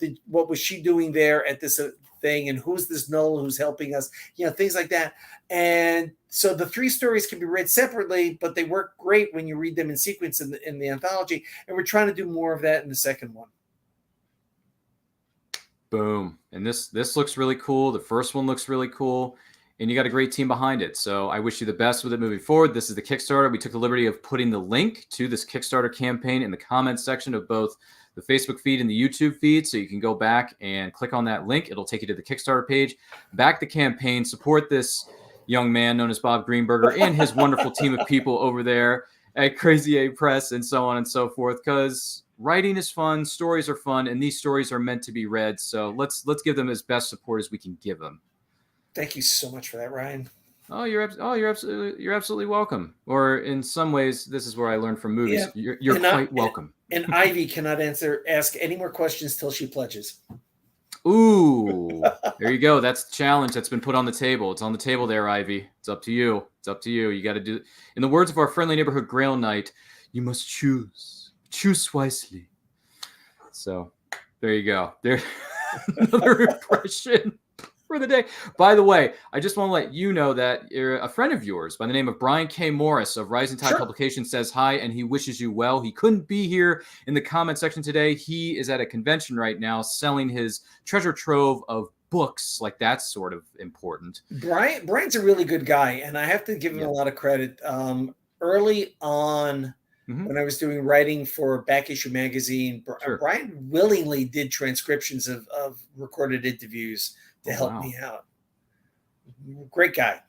was she doing there at this thing? And who's this Null who's helping us? Things like that. And so the 3 stories can be read separately, but they work great when you read them in sequence in the anthology. And we're trying to do more of that in the second one. Boom. And this looks really cool. The first one looks really cool. And you got a great team behind it. So I wish you the best with it moving forward. This is the Kickstarter. We took the liberty of putting the link to this Kickstarter campaign in the comments section of both the Facebook feed and the YouTube feed. So you can go back and click on that link. It'll take you to the Kickstarter page. Back the campaign. Support this young man known as Bob Greenberger and his wonderful team of people over there at Crazy 8 Press and so on and so forth. Because writing is fun. Stories are fun. And these stories are meant to be read. So let's give them as best support as we can give them. Thank you so much for that, Ryan. You're absolutely welcome. Or in some ways, this is where I learned from movies. Yeah. You're quite welcome. And Ivy cannot ask any more questions till she pledges. Ooh, there you go. That's the challenge that's been put on the table. It's on the table there, Ivy. It's up to you. You got to do. In the words of our friendly neighborhood Grail Knight, you must choose wisely. So there you go. There, another impression for the day. By the way, I just want to let you know that a friend of yours by the name of Brian K. Morris of Rising Tide Publications says hi, and he wishes you well. He couldn't be here in the comment section today. He is at a convention right now selling his treasure trove of books. Like, that's sort of important. Brian's a really good guy, and I have to give him a lot of credit. Early on, when I was doing writing for Back Issue Magazine, Brian willingly did transcriptions of recorded interviews to help me out. Great guy.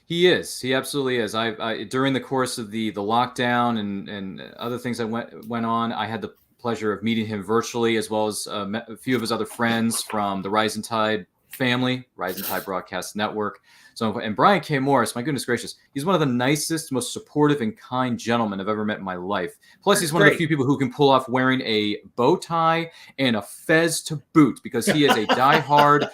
He is. He absolutely is. I during the course of the lockdown and other things that went on, I had the pleasure of meeting him virtually, as well as a few of his other friends from the Rising Tide family, Rising Tide Broadcast Network. So, and Brian K. Morris, my goodness gracious, he's one of the nicest, most supportive and kind gentlemen I've ever met in my life. Plus, he's one of the few people who can pull off wearing a bow tie and a fez to boot, because he is a diehard,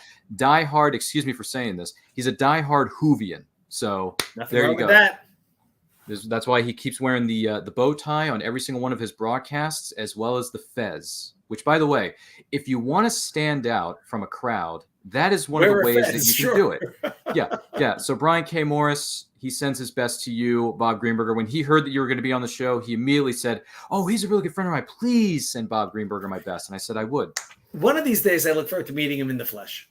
excuse me for saying this, he's a diehard Whovian. So there you go. That's why he keeps wearing the bow tie on every single one of his broadcasts, as well as the fez, which, by the way, if you want to stand out from a crowd, that is one of the ways that you can do it. Yeah. So Brian K. Morris, he sends his best to you, Bob Greenberger. When he heard that you were going to be on the show, he immediately said, "Oh, he's a really good friend of mine. Please send Bob Greenberger my best." And I said I would. One of these days, I look forward to meeting him in the flesh.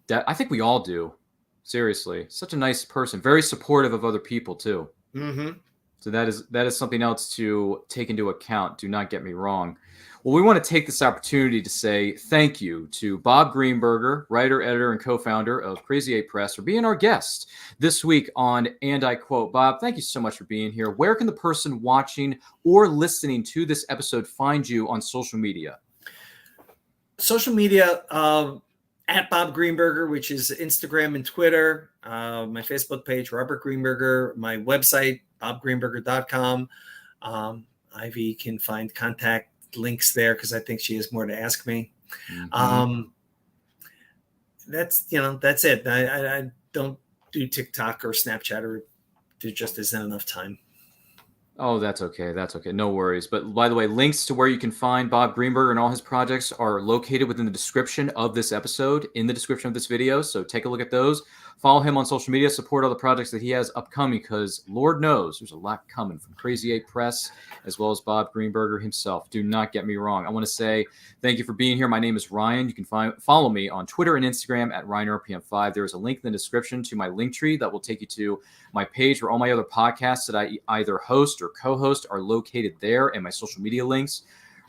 I think we all do. Seriously, such a nice person, very supportive of other people too. Mm-hmm. So that is something else to take into account. Do not get me wrong. Well, we want to take this opportunity to say thank you to Bob Greenberger, writer, editor, and co-founder of Crazy 8 Press, for being our guest this week on And I Quote. Bob, thank you so much for being here. Where can the person watching or listening to this episode find you on social media? Social media, at Bob Greenberger, which is Instagram and Twitter, my Facebook page, Robert Greenberger, my website, bobgreenberger.com. Ivy can find contact links there because I think she has more to ask me. Mm-hmm. That's it. I don't do TikTok or Snapchat, or there just isn't enough time. Oh, that's okay. No worries. But by the way, links to where you can find Bob Greenberger and all his projects are located within the description of this episode, in the description of this video. So take a look at those. Follow him on social media, support all the projects that he has upcoming, because Lord knows there's a lot coming from Crazy 8 Press, as well as Bob Greenberger himself. Do not get me wrong. I want to say thank you for being here. My name is Ryan. You can follow me on Twitter and Instagram at RyanRPM5. There is a link in the description to my link tree that will take you to my page where all my other podcasts that I either host or co-host are located there, and my social media links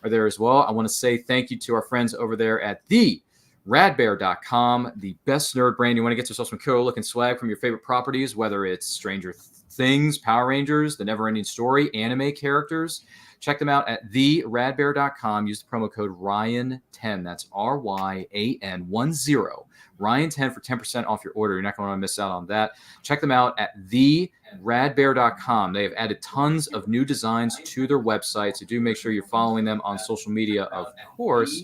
are there as well. I want to say thank you to our friends over there at theradbear.com, the best nerd brand. You want to get yourself some cool looking swag from your favorite properties, whether it's Stranger Things, Power Rangers, The Neverending Story, anime characters. Check them out at theradbear.com. Use the promo code RYAN10. That's RYAN10. Ryan10 for 10% off your order. You're not going to want to miss out on that. Check them out at theradbear.com. They have added tons of new designs to their website, so do make sure you're following them on social media, of course.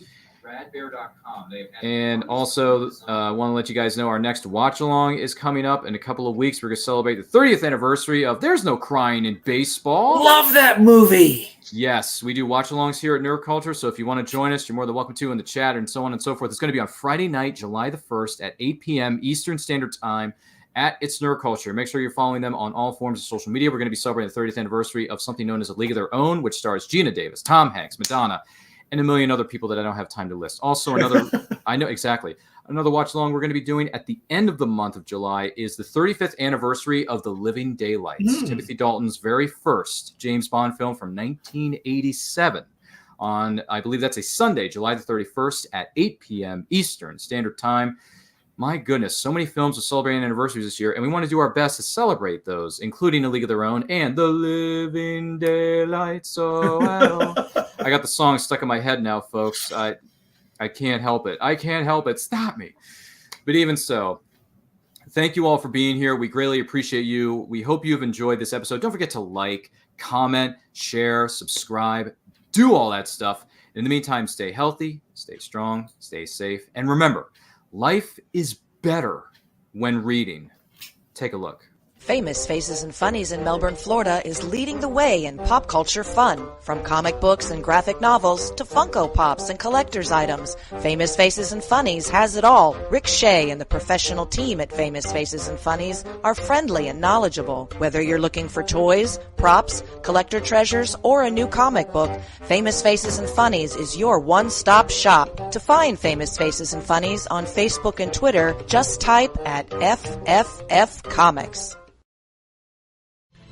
And also, I want to let you guys know our next watch along is coming up in a couple of weeks. We're going to celebrate the 30th anniversary of There's No Crying in Baseball. Love that movie. Yes, we do watch alongs here at Nerd Culture. So if you want to join us, you're more than welcome to in the chat and so on and so forth. It's going to be on Friday night, July the 1st at 8 p.m. Eastern Standard Time at It's Nerd Culture. Make sure you're following them on all forms of social media. We're going to be celebrating the 30th anniversary of something known as A League of Their Own, which stars Gina Davis, Tom Hanks, Madonna, and a million other people that I don't have time to list. Also, another watch along we're going to be doing at the end of the month of July is the 35th anniversary of The Living Daylights, Timothy Dalton's very first James Bond film from 1987. On, I believe that's a Sunday, July the 31st at 8 p.m. Eastern Standard Time. My goodness, so many films are celebrating anniversaries this year, and we want to do our best to celebrate those, including A League of Their Own and The Living Daylights. So well. I got the song stuck in my head now, folks. I can't help it. I can't help it. Stop me. But even so, thank you all for being here. We greatly appreciate you. We hope you've enjoyed this episode. Don't forget to like, comment, share, subscribe, do all that stuff. In the meantime, stay healthy, stay strong, stay safe, and remember, life is better when reading. Take a look. Famous Faces and Funnies in Melbourne, Florida is leading the way in pop culture fun. From comic books and graphic novels to Funko Pops and collector's items, Famous Faces and Funnies has it all. Rick Shea and the professional team at Famous Faces and Funnies are friendly and knowledgeable. Whether you're looking for toys, props, collector treasures, or a new comic book, Famous Faces and Funnies is your one-stop shop. To find Famous Faces and Funnies on Facebook and Twitter, just type at FFF Comics.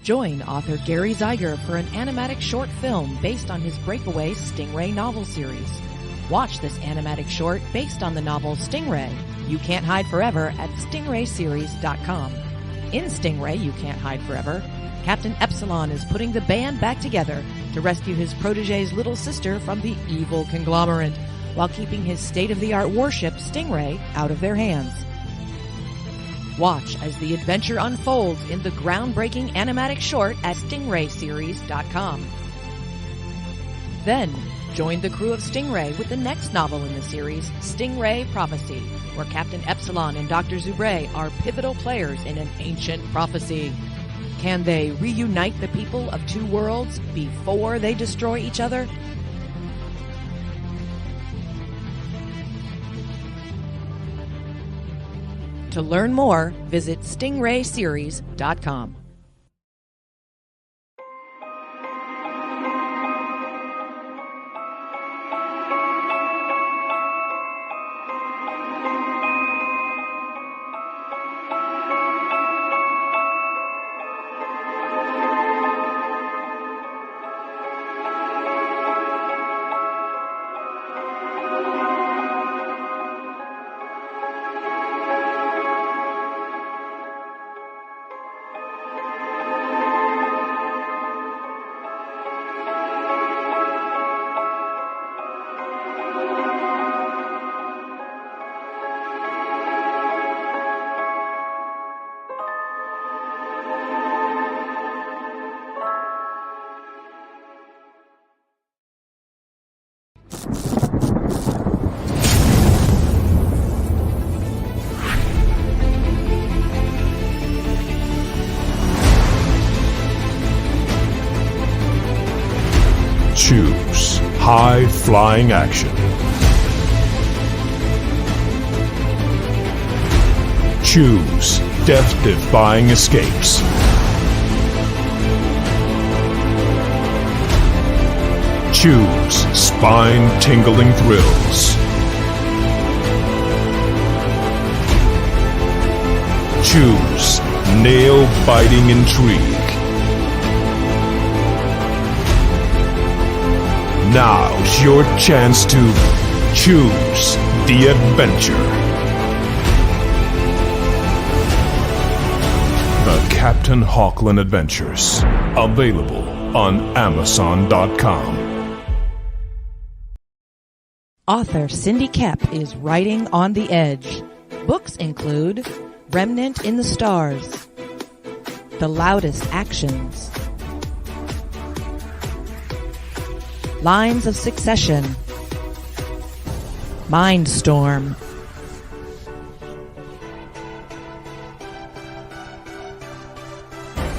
Join author Gary Zeiger for an animatic short film based on his breakaway Stingray novel series. Watch this animatic short based on the novel Stingray, You Can't Hide Forever at stingrayseries.com. In Stingray, You Can't Hide Forever, Captain Epsilon is putting the band back together to rescue his protege's little sister from the evil conglomerate, while keeping his state-of-the-art warship Stingray out of their hands. Watch as the adventure unfolds in the groundbreaking animatic short at stingrayseries.com. Then, join the crew of Stingray with the next novel in the series, Stingray Prophecy, where Captain Epsilon and Dr. Zubre are pivotal players in an ancient prophecy. Can they reunite the people of two worlds before they destroy each other? To learn more, visit stingrayseries.com. Choose high-flying action. Choose death-defying escapes. Choose spine-tingling thrills. Choose nail-biting intrigue. Now's your chance to choose the adventure. The Captain Hawkland Adventures. Available on Amazon.com. Author Cindy Kep is writing on the edge. Books include Remnant in the Stars, The Loudest Actions, Lines of Succession, Mindstorm,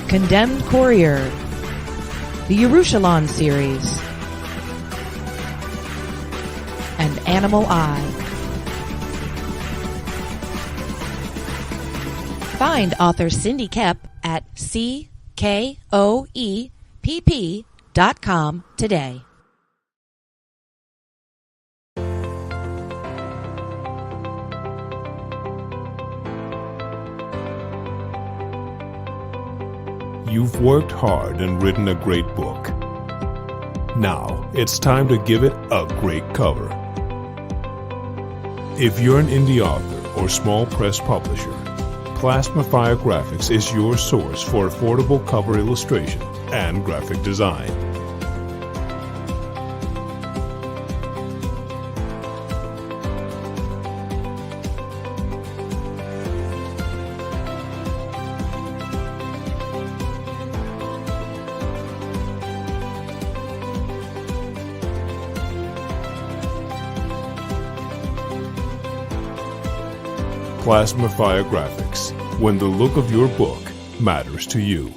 Condemned Courier, the Yerushalayim series, and Animal Eye. Find author Cindy Kep at CKOEPP.com today. You've worked hard and written a great book. Now, it's time to give it a great cover. If you're an indie author or small press publisher, Plasma Fire Graphics is your source for affordable cover illustration and graphic design. Plasma Fire Graphics, when the look of your book matters to you.